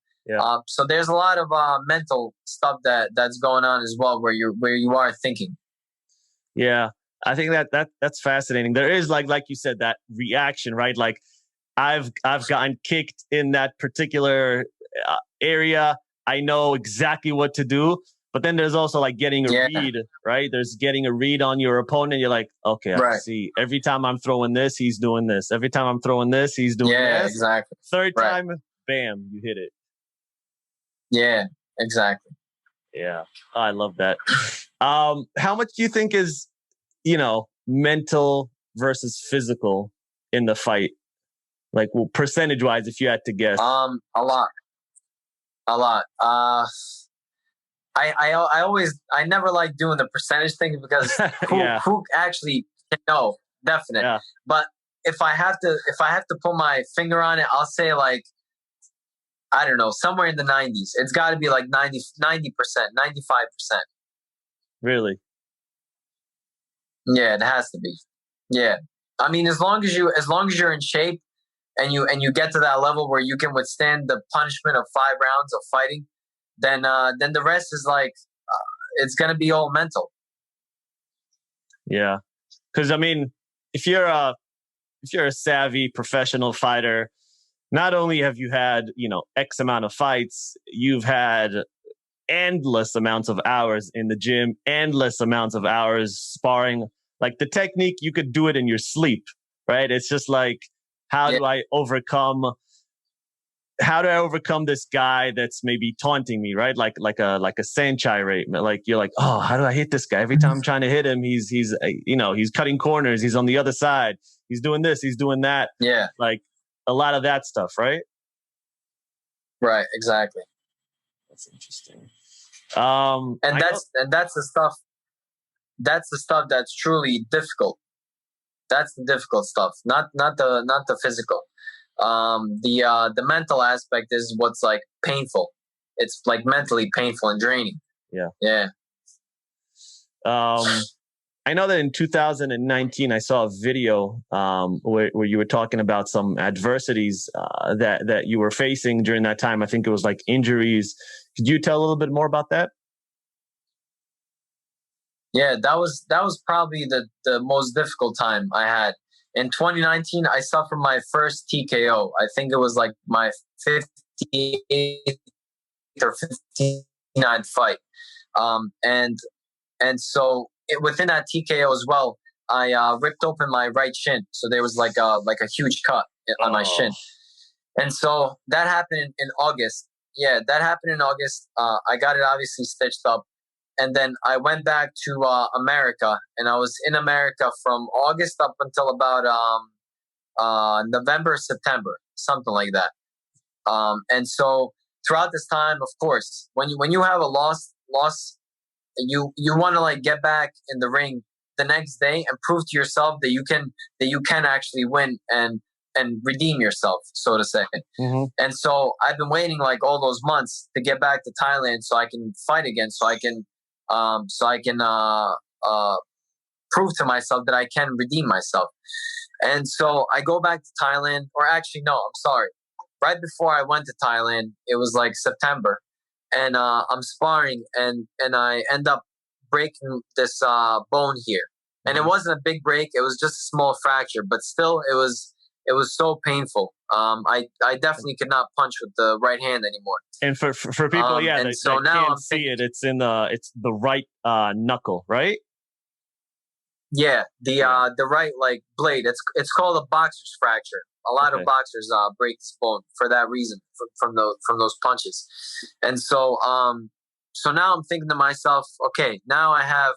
So there's a lot of mental stuff that's going on as well, where you are thinking. Yeah, I think that's fascinating. There is like you said, that reaction, right? Like I've gotten kicked in that particular area. I know exactly what to do. But then there's also like getting a read, right? There's getting a read on your opponent. You're like, okay, I see. Every time I'm throwing this, he's doing this. Every time I'm throwing this, he's doing this. Yeah, exactly. Third time, bam, you hit it. Yeah, exactly. Yeah, I love that. How much do you think is, mental versus physical in the fight? Like, well, percentage-wise, if you had to guess. A lot. I never like doing the percentage thing because who actually can know? Definite. Yeah. But if I have to put my finger on it, I'll say like, I don't know, somewhere in the 90s. It's got to be like 90%, 95%. Really? Yeah, it has to be. Yeah. I mean, as long as you're in shape and you get to that level where you can withstand the punishment of 5 rounds of fighting, then the rest is like it's gonna be all mental. Yeah, because I mean, if you're a savvy professional fighter, not only have you had X amount of fights, you've had endless amounts of hours in the gym, endless amounts of hours sparring. Like the technique, you could do it in your sleep, right? It's just like, how Yeah. do I overcome this guy that's maybe taunting me, right? Like a Sanchai rate. Like you're like, oh, how do I hit this guy? Every time I'm trying to hit him, he's cutting corners. He's on the other side. He's doing this. He's doing that. Yeah. Like a lot of that stuff, right? Right. Exactly. That's interesting. That's the stuff. That's the stuff that's truly difficult. That's the difficult stuff, not the physical. The mental aspect is what's like painful. It's like mentally painful and draining. Yeah. Yeah. I know that in 2019, I saw a video where you were talking about some adversities that you were facing during that time. I think it was like injuries. Could you tell a little bit more about that? Yeah, that was probably the most difficult time I had. In 2019, I suffered my first TKO. I think it was like my 58th or 59th fight. And so within that TKO as well, I ripped open my right shin. So there was like a huge cut on my shin. And so that happened in August. Yeah, that happened in August. I got it obviously stitched up. And then I went back to America, and I was in America from August up until about November, September, something like that. And so throughout this time, of course, when you have a loss, you want to like get back in the ring the next day and prove to yourself that you can actually win and redeem yourself, so to say. Mm-hmm. And so I've been waiting like all those months to get back to Thailand so I can fight again, so I can prove to myself that I can redeem myself. And so I go back to Thailand, or actually, no, I'm sorry. Right before I went to Thailand, it was like September, and I'm sparring, and I end up breaking this bone here. And it wasn't a big break; it was just a small fracture, but still, it was so painful. I definitely could not punch with the right hand anymore. And for people, that now can't see it, it's the right knuckle, right? Yeah, the right like blade. It's called a boxer's fracture. A lot of boxers break this bone for that reason, from those punches. And so now I'm thinking to myself, okay, now I have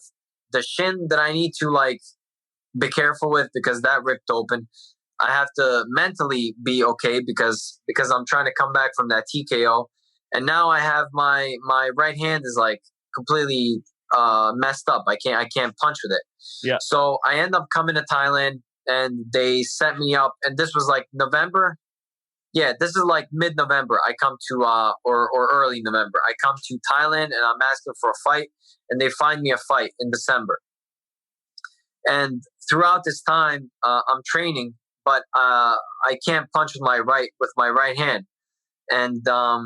the shin that I need to like be careful with because that ripped open. I have to mentally be okay because I'm trying to come back from that TKO, and now I have my right hand is like completely messed up. I can't punch with it. Yeah. So I end up coming to Thailand, and they set me up, and this was like November. Yeah, this is like mid-November. I come to or early November. I come to Thailand, and I'm asking for a fight, and they find me a fight in December. And throughout this time, I'm training, but I can't punch with my right hand, and my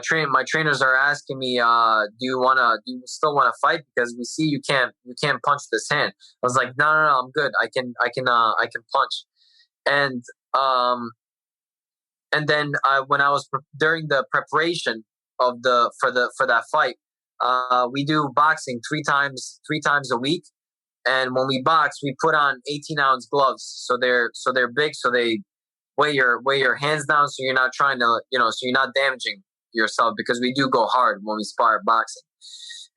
trainers are asking me, do you still want to fight, because we see you can't punch this hand. I was like, no, I'm good. I can punch. And then when I was during the preparation for that fight, we do boxing three times a week. And when we box, we put on 18-ounce gloves. So they're big, so they weigh your hands down, so you're not trying to, so you're not damaging yourself, because we do go hard when we spar boxing.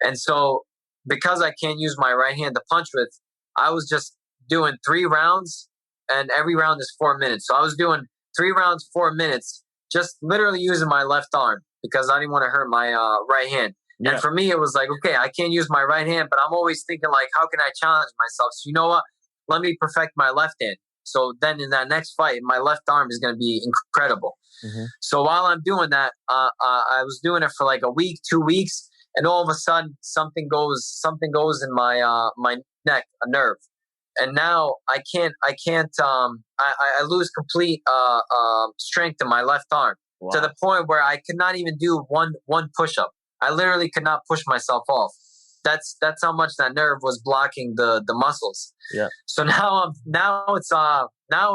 And so because I can't use my right hand to punch with, I was just doing 3 rounds, and every round is 4 minutes. So I was doing 3 rounds, 4 minutes, just literally using my left arm because I didn't want to hurt my right hand. Yeah. And for me, it was like, okay, I can't use my right hand, but I'm always thinking like, how can I challenge myself? So you know what? Let me perfect my left hand. So then in that next fight, my left arm is going to be incredible. Mm-hmm. So while I'm doing that, I was doing it for like a week, 2 weeks. and all of a sudden something goes in my neck, a nerve, and now I lose complete strength in my left arm to the point where I could not even do one push up. I literally could not push myself off. That's how much that nerve was blocking the muscles. Yeah. So now it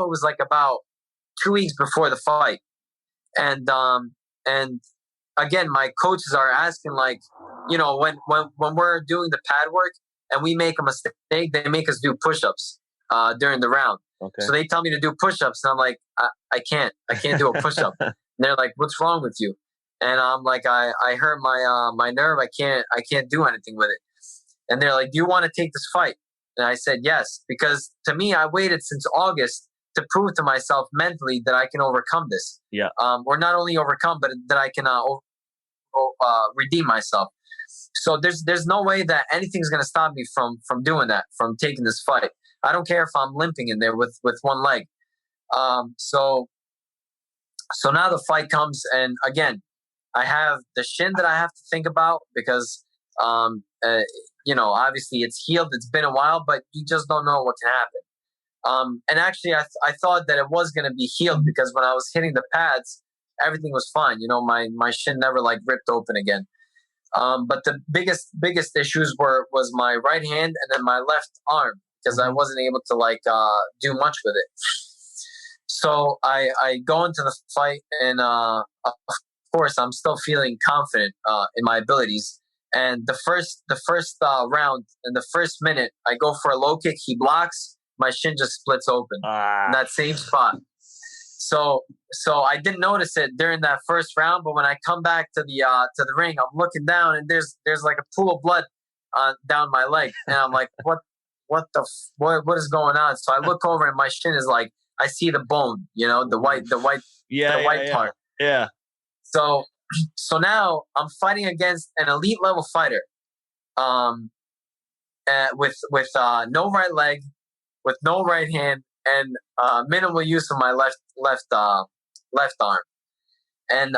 was like about 2 weeks before the fight, and again my coaches are asking, like, when we're doing the pad work and we make a mistake, they make us do push-ups during the round. Okay. So they tell me to do push-ups, and I'm like, I can't do a push-up. And they're like, what's wrong with you? And I'm like, I hurt my nerve. I can't do anything with it. And they're like, do you want to take this fight? And I said yes, because to me, I waited since August to prove to myself mentally that I can overcome this. Yeah. Or not only overcome, but that I can redeem myself. So there's no way that anything's gonna stop me from doing that, from taking this fight. I don't care if I'm limping in there with one leg. So now the fight comes, and again, I have the shin that I have to think about because obviously it's healed. It's been a while, but you just don't know what can happen. And actually, I thought that it was gonna be healed because when I was hitting the pads, everything was fine. My shin never like ripped open again. But the biggest issues was my right hand and then my left arm, because I wasn't able to do much with it. So I go into the fight, and of course I'm still feeling confident in my abilities. And the first round, in the first minute, I go for a low kick. He blocks. My shin just splits open in that same spot. So I didn't notice it during that first round, but when I come back to the ring, I'm looking down, and there's like a pool of blood down my leg, and I'm like, what is going on? So I look over, and my shin is like, I see the bone, the white part. Yeah. So now I'm fighting against an elite level fighter, with no right leg, with no right hand, and minimal use of my left arm, and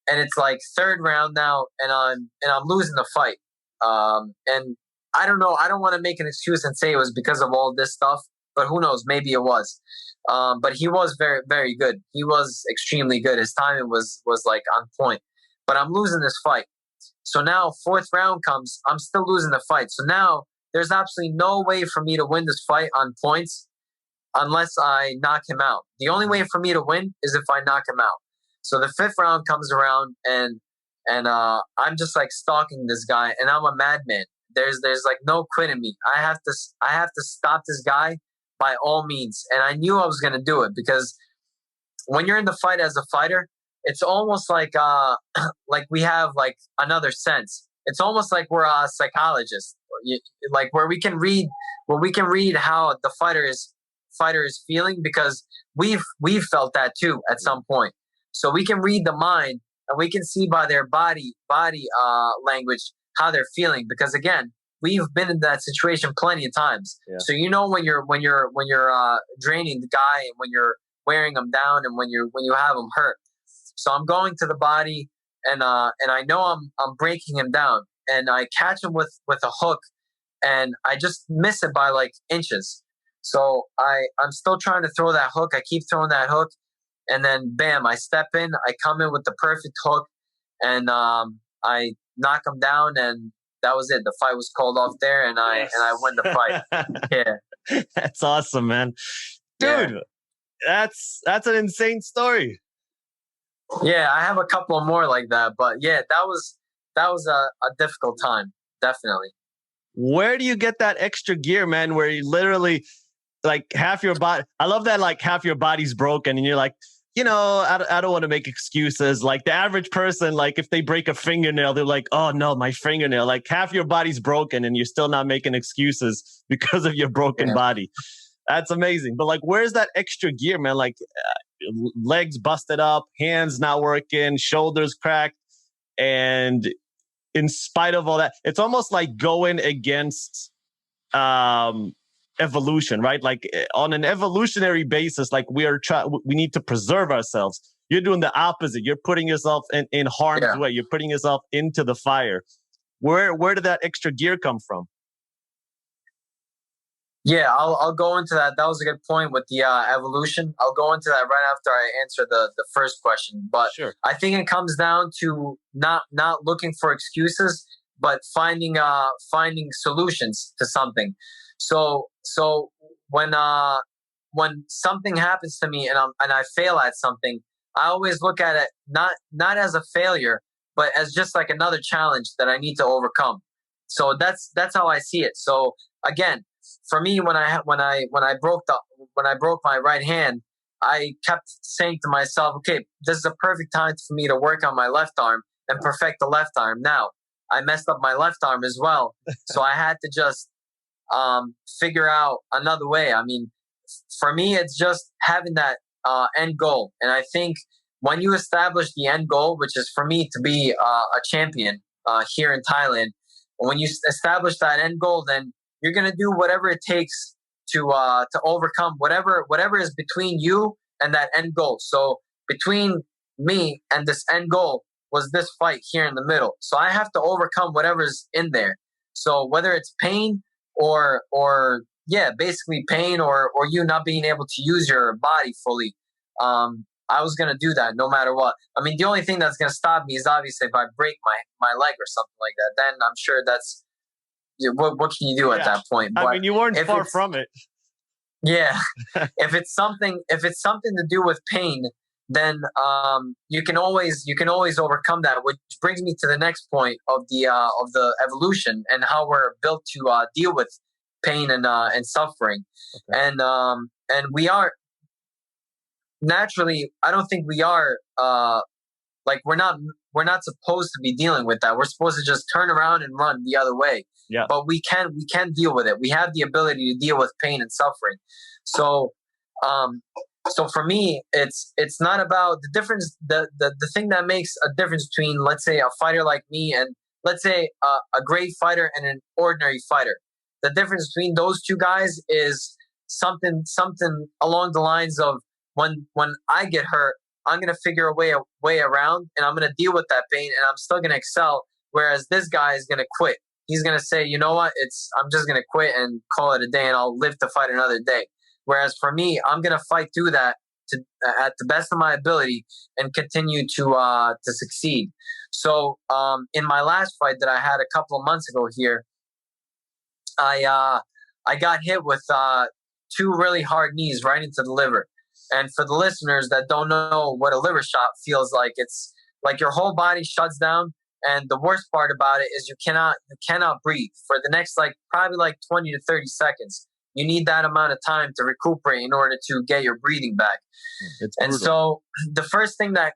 it's like third round now, and I'm losing the fight, and I don't know. I don't want to make an excuse and say it was because of all this stuff, but who knows? Maybe it was. But he was very, very good. He was extremely good. His timing was like on point. But I'm losing this fight. So now fourth round comes. I'm still losing the fight. So now there's absolutely no way for me to win this fight on points unless I knock him out. The only way for me to win is if I knock him out. So the fifth round comes around, and I'm just like stalking this guy, and I'm a madman. There's like no quit in me. I have to stop this guy by all means. And I knew I was going to do it because when you're in the fight as a fighter, it's almost like we have like another sense. It's almost like we're a psychologist, like where we can read how the fighter is feeling, because we've felt that too at some point. So we can read the mind, and we can see by their body language how they're feeling, because again, we've been in that situation plenty of times. Yeah. So when you're draining the guy, and when you're wearing him down, and when you have him hurt. So I'm going to the body, and I know I'm breaking him down, and I catch him with a hook, and I just miss it by like inches. So I'm still trying to throw that hook. I keep throwing that hook, and then bam, I step in. I come in with the perfect hook, and I knock him down, and that was it. The fight was called off there, and I win the fight. Yeah, that's awesome, man, dude. Yeah. That's an insane story. Yeah, I have a couple more like that, but yeah, that was a difficult time, definitely. Where do you get that extra gear, man? Where you literally like half your body? I love that, like half your body's broken, and you're like, I don't want to make excuses. Like the average person, like if they break a fingernail, they're like, oh no, my fingernail. Like half your body's broken, and you're still not making excuses because of your broken body. That's amazing. But like, where's that extra gear, man? Like legs busted up, hands not working, shoulders cracked. And in spite of all that, it's almost like going against evolution, right? Like on an evolutionary basis, like we need to preserve ourselves. You're doing the opposite. You're putting yourself in harm's way. You're putting yourself into the fire. Where did that extra gear come from? Yeah, I'll go into that. That was a good point with the evolution. I'll go into that right after I answer the first question. But Sure. I think it comes down to not looking for excuses, but finding solutions to something. So when something happens to me and I fail at something, I always look at it not as a failure, but as just like another challenge that I need to overcome. So that's how I see it. So again, for me, when I broke my right hand, I kept saying to myself, okay, this is a perfect time for me to work on my left arm and perfect the left arm. Now I messed up my left arm as well, so I had to just figure out another way. I mean, for me, it's just having that end goal, and I think when you establish the end goal, which is for me to be a champion here in Thailand, when you establish that end goal, then you're gonna do whatever it takes to overcome whatever is between you and that end goal. So between me and this end goal was this fight here in the middle. So I have to overcome whatever's in there. So whether it's pain or basically pain or you not being able to use your body fully, I was gonna do that no matter what. I mean, the only thing that's gonna stop me is obviously if I break my leg or something like that. Then I'm sure that's what can you do at that point? But I mean, you weren't far from it. Yeah, if it's something to do with pain, then you can always overcome that. Which brings me to the next point of the evolution and how we're built to deal with pain and suffering. Okay. And we are naturally. I don't think we are like we're not supposed to be dealing with that. We're supposed to just turn around and run the other way. Yeah. But we can deal with it. We have the ability to deal with pain and suffering. So for me, it's not about the difference. The thing that makes a difference between, let's say, a fighter like me and let's say a great fighter and an ordinary fighter. The difference between those two guys is something along the lines of when I get hurt, I'm gonna figure a way around, and I'm gonna deal with that pain, and I'm still gonna excel. Whereas this guy is gonna quit. He's gonna say, you know what? I'm just gonna quit and call it a day, and I'll live to fight another day. Whereas for me, I'm gonna fight through that at the best of my ability and continue to succeed. So in my last fight that I had a couple of months ago here, I got hit with two really hard knees right into the liver. And for the listeners that don't know what a liver shot feels like, it's like your whole body shuts down. And the worst part about it is you cannot breathe for the next probably 20 to 30 seconds. You need that amount of time to recuperate in order to get your breathing back. And so the first thing that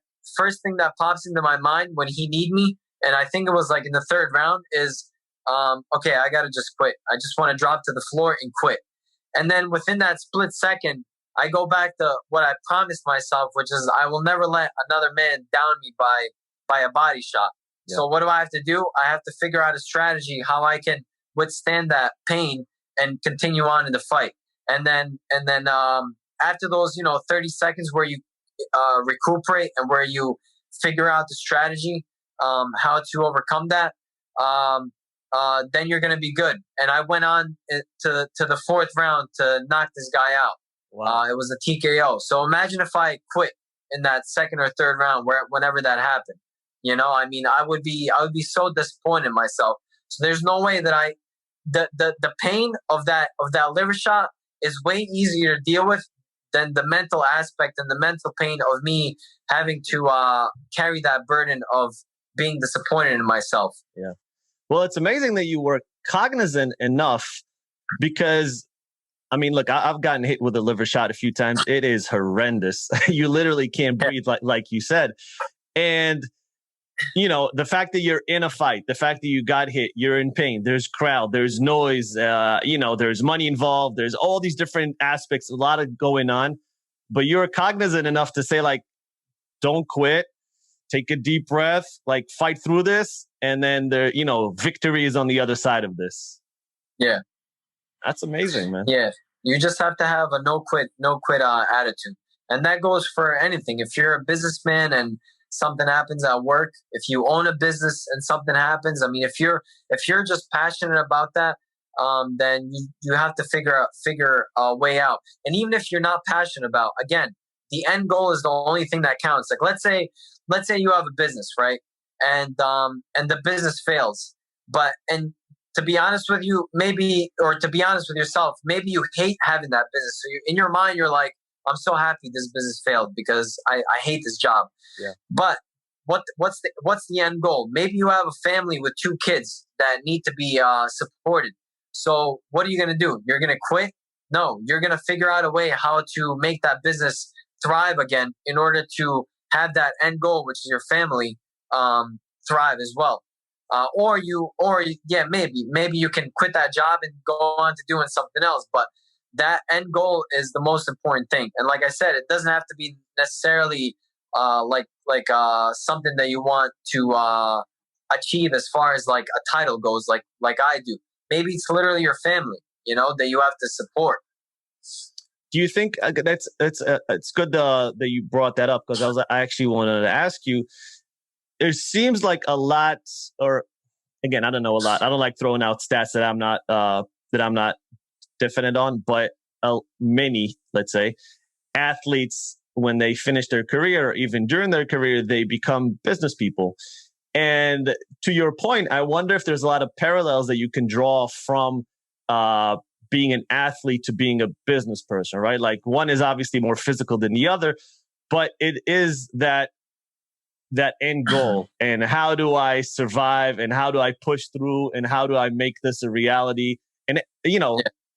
pops into my mind when he kneed me, and I think it was in the third round, is okay, I gotta just quit. I just want to drop to the floor and quit. And then within that split second, I go back to what I promised myself, which is I will never let another man down me by a body shot. Yeah. So what do I have to do? I have to figure out a strategy how I can withstand that pain and continue on in the fight. And then after those 30 seconds where you recuperate and where you figure out the strategy how to overcome that, then you're going to be good. And I went on to the fourth round to knock this guy out. Wow. It was a TKO. So imagine if I quit in that second or third round, whenever that happened. I mean, I would be so disappointed in myself. So there's no way that the pain of that liver shot is way easier to deal with than the mental aspect and the mental pain of me having to carry that burden of being disappointed in myself. Yeah. Well, it's amazing that you were cognizant enough, because I mean, look, I've gotten hit with a liver shot a few times. It is horrendous. You literally can't breathe, like you said. And the fact that you're in a fight, the fact that you got hit, you're in pain, there's crowd, there's noise, there's money involved, there's all these different aspects, a lot of going on, but you're cognizant enough to say, don't quit, take a deep breath, fight through this. And then victory is on the other side of this. Yeah. That's amazing, man. Yeah. You just have to have a no quit attitude. And that goes for anything. If you're a businessman and something happens at work, if you own a business and something happens, I mean, if you're just passionate about that, then you have to figure a way out. And even if you're not passionate about, again, the end goal is the only thing that counts. Like let's say you have a business, right? And the business fails, and to be honest with you, maybe, or to be honest with yourself, maybe you hate having that business. So in your mind, you're like, I'm so happy this business failed because I hate this job. Yeah. But what's the end goal? Maybe you have a family with 2 kids that need to be supported. So what are you going to do? You're going to quit? No, you're going to figure out a way how to make that business thrive again in order to have that end goal, which is your family, thrive as well. Maybe you can quit that job and go on to doing something else. But that end goal is the most important thing. And like I said, it doesn't have to be necessarily something that you want to achieve as far as like a title goes, like I do. Maybe it's literally your family, that you have to support. Do you think it's good that you brought that up, because I actually wanted to ask you. It seems like a lot, or again, I don't know a lot. I don't like throwing out stats that I'm not definite on, but many, let's say, athletes, when they finish their career or even during their career, they become business people. And to your point, I wonder if there's a lot of parallels that you can draw from being an athlete to being a business person, right? Like one is obviously more physical than the other, but it is that end goal, and how do I survive, and how do I push through, and how do I make this a reality? And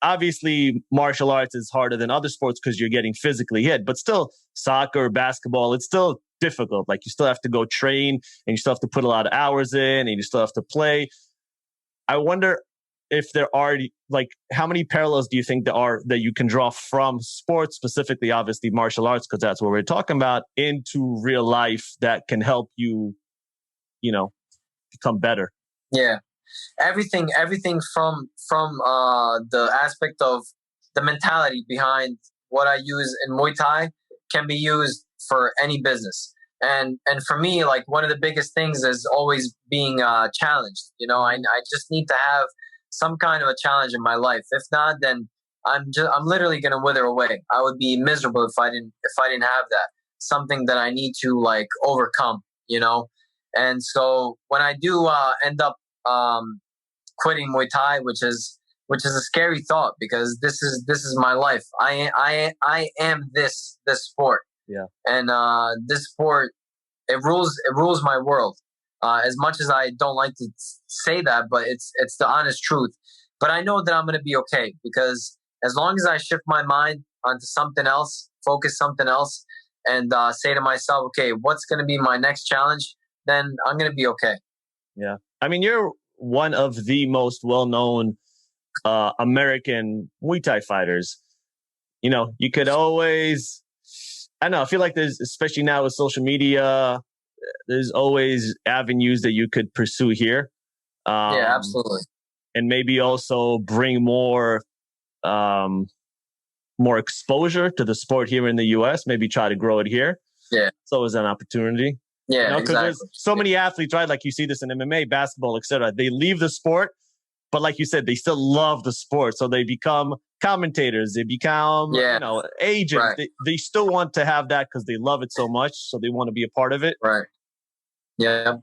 obviously martial arts is harder than other sports because you're getting physically hit, but still soccer, basketball, it's still difficult. Like you still have to go train, and you still have to put a lot of hours in, and you still have to play. I wonder if there are, like, how many parallels do you think there are that you can draw from sports, specifically, obviously martial arts, because that's what we're talking about, into real life that can help you, become better? Yeah, everything from the aspect of the mentality behind what I use in Muay Thai can be used for any business. And for me, like, one of the biggest things is always being challenged. I just need to have some kind of a challenge in my life. If not, then I'm literally gonna wither away. I would be miserable if I didn't have that, something that I need to like overcome. And so when I do end up quitting Muay Thai, which is a scary thought, because this is my life. I am this sport. Yeah. And this sport, it rules my world. As much as I don't like to say that, but it's the honest truth. But I know that I'm going to be okay, because as long as I shift my mind onto something else, focus something else, and say to myself, okay, what's going to be my next challenge? Then I'm going to be okay. Yeah. I mean, you're one of the most well-known American Muay Thai fighters. You could always, I don't know, I feel like there's, especially now with social media, there's always avenues that you could pursue here. Yeah, absolutely. And maybe also bring more exposure to the sport here in the US, maybe try to grow it here. Yeah. It's always an opportunity. Yeah, because exactly. there's so many athletes, right? Like you see this in MMA, basketball, etc. They leave the sport, but like you said, they still love the sport. So they become commentators, they become, agents. Right. They still want to have that because they love it so much. So they want to be a part of it. Right. Yeah.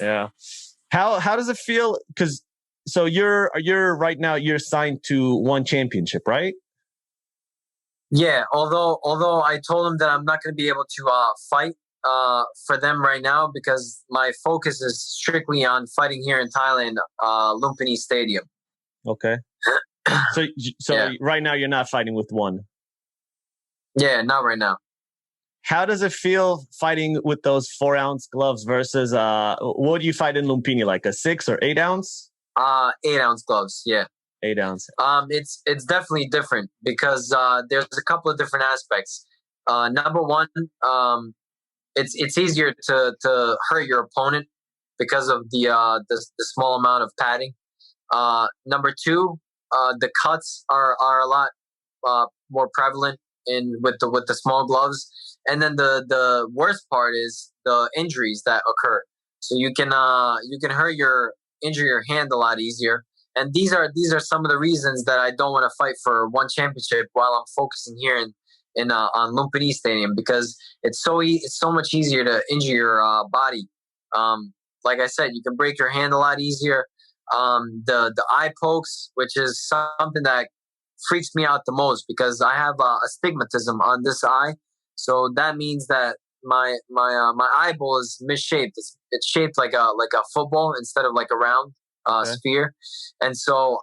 Yeah. How does it feel? Because so you're right now, you're signed to one championship, right? Yeah. Although I told them that I'm not going to be able to fight for them right now, because my focus is strictly on fighting here in Thailand, Lumpini Stadium. Okay. So yeah. Right now you're not fighting with one. Yeah, not right now. How does it feel fighting with those 4-ounce gloves versus what do you fight in Lumpini, like a 6 or 8 ounce? 8-ounce gloves. Yeah. 8 ounce. It's definitely different, because there's a couple of different aspects. Number one, it's easier to hurt your opponent because of the small amount of padding. Number two, the cuts are a lot more prevalent with the small gloves. And then the worst part is the injuries that occur. So you can injure your hand a lot easier. And these are some of the reasons that I don't want to fight for one championship while I'm focusing here on Lumpini Stadium, because it's so much easier to injure your body. Like I said, you can break your hand a lot easier. The eye pokes, which is something that freaks me out the most, because I have astigmatism on this eye. So that means that my eyeball is misshaped. It's shaped like a football instead of like a round sphere, and so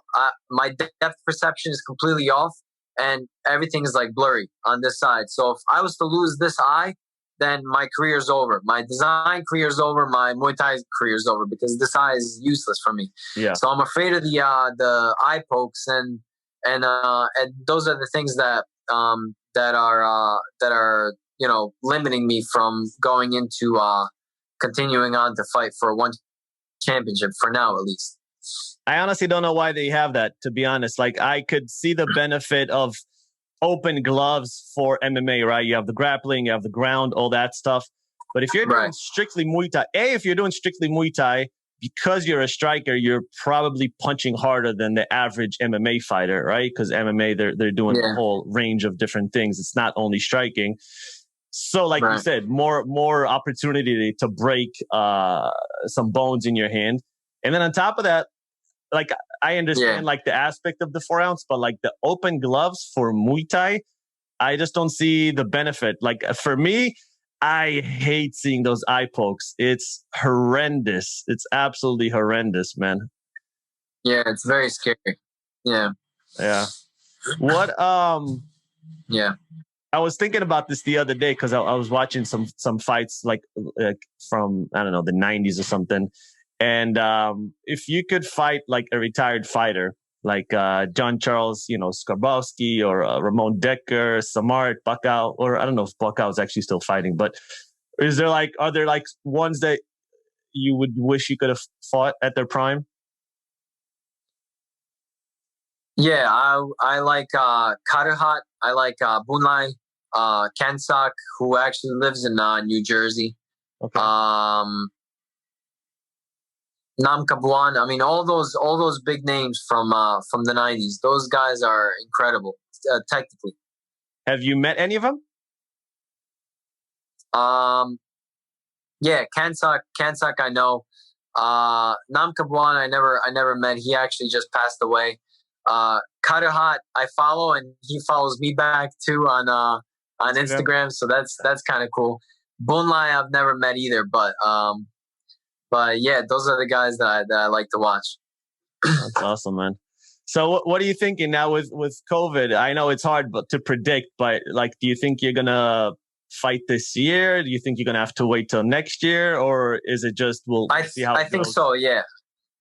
my depth perception is completely off, and everything is like blurry on this side. So if I was to lose this eye, then my career's over. My design career's over. My Muay Thai career's over, because this eye is useless for me. Yeah. So I'm afraid of the eye pokes, and those are the things that are limiting me from going into continuing on to fight for one championship for now, at least. I honestly don't know why they have that, to be honest. Like, I could see the benefit of open gloves for MMA, right? You have the grappling, you have the ground, all that stuff. But if you're doing strictly Muay Thai, if you're doing strictly Muay Thai, because you're a striker, you're probably punching harder than the average MMA fighter, right? Because MMA, they're doing a whole range of different things. It's not only striking. So, like you said, more opportunity to break some bones in your hand. And then on top of that, like, I understand like the aspect of the 4-ounce, but like the open gloves for Muay Thai, I just don't see the benefit. Like, for me, I hate seeing those eye pokes. It's horrendous. It's absolutely horrendous, man. Yeah, it's very scary. Yeah. Yeah. What? Yeah. I was thinking about this the other day, because I was watching some fights like from, I don't know, the 90s or something. And if you could fight like a retired fighter, like John Charles, Skarbowski, or Ramon Decker, Samart, Bakau, or I don't know if Bakau is actually still fighting, but are there like ones that you would wish you could have fought at their prime? Yeah, I like Karuhat. I like Bunlai, Kansak, who actually lives in New Jersey. Okay. Nam Kabuan. I mean, all those big names from the 90s. Those guys are incredible, technically. Have you met any of them? Yeah, Kansak I know. Nam Kabuan I never met. He actually just passed away. Karuhat I follow, and he follows me back too on Instagram. So that's kind of cool. Bunlai I've never met either, but yeah, those are the guys that I like to watch. That's awesome, man. So what are you thinking now with COVID? I know it's hard to predict, but like, do you think you're going to fight this year? Do you think you're going to have to wait till next year? Or is it just, we'll see how it goes? I think so, yeah.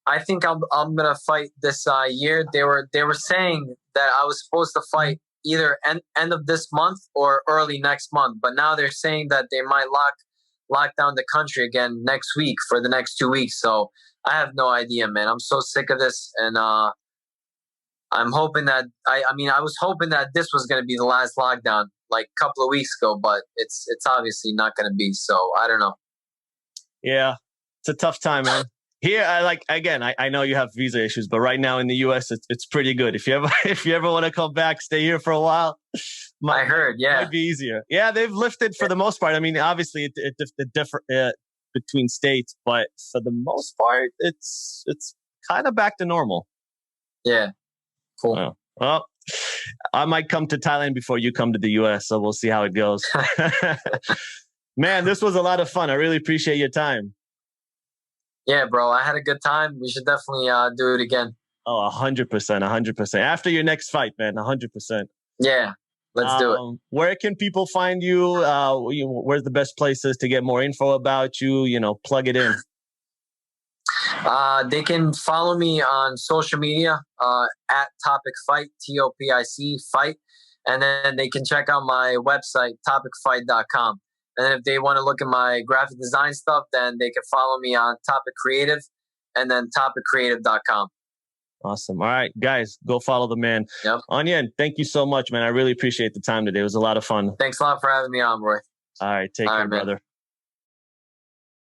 I think I'm going to fight this year. They were saying that I was supposed to fight either end of this month or early next month. But now they're saying that they might lock down the country again next week for the next 2 weeks. So I have no idea, man. I'm so sick of this, and I'm hoping that I was hoping that this was going to be the last lockdown like a couple of weeks ago, but it's obviously not going to be. So I don't know. Yeah, it's a tough time, man. Here, I know you have visa issues, but right now in the US, it's pretty good. If you ever want to come back, stay here for a while. I heard, yeah, might be easier. Yeah, they've lifted for the most part. I mean, obviously it differs between states, but for the most part, it's kind of back to normal. Yeah, cool. Well, I might come to Thailand before you come to the US, so we'll see how it goes. Man, this was a lot of fun. I really appreciate your time. Yeah, bro, I had a good time. We should definitely do it again. Oh, 100%, 100%. After your next fight, man, 100%. Yeah, let's do it. Where can people find you? Where's the best places to get more info about you? Plug it in. They can follow me on social media at Topic Fight, TOPIC Fight. And then they can check out my website, topicfight.com. And if they want to look at my graphic design stuff, then they can follow me on Topic Creative and then topiccreative.com. Awesome. All right, guys, go follow the man. Yep. Ognjen, thank you so much, man. I really appreciate the time today. It was a lot of fun. Thanks a lot for having me on, Roy. All right, take care, brother.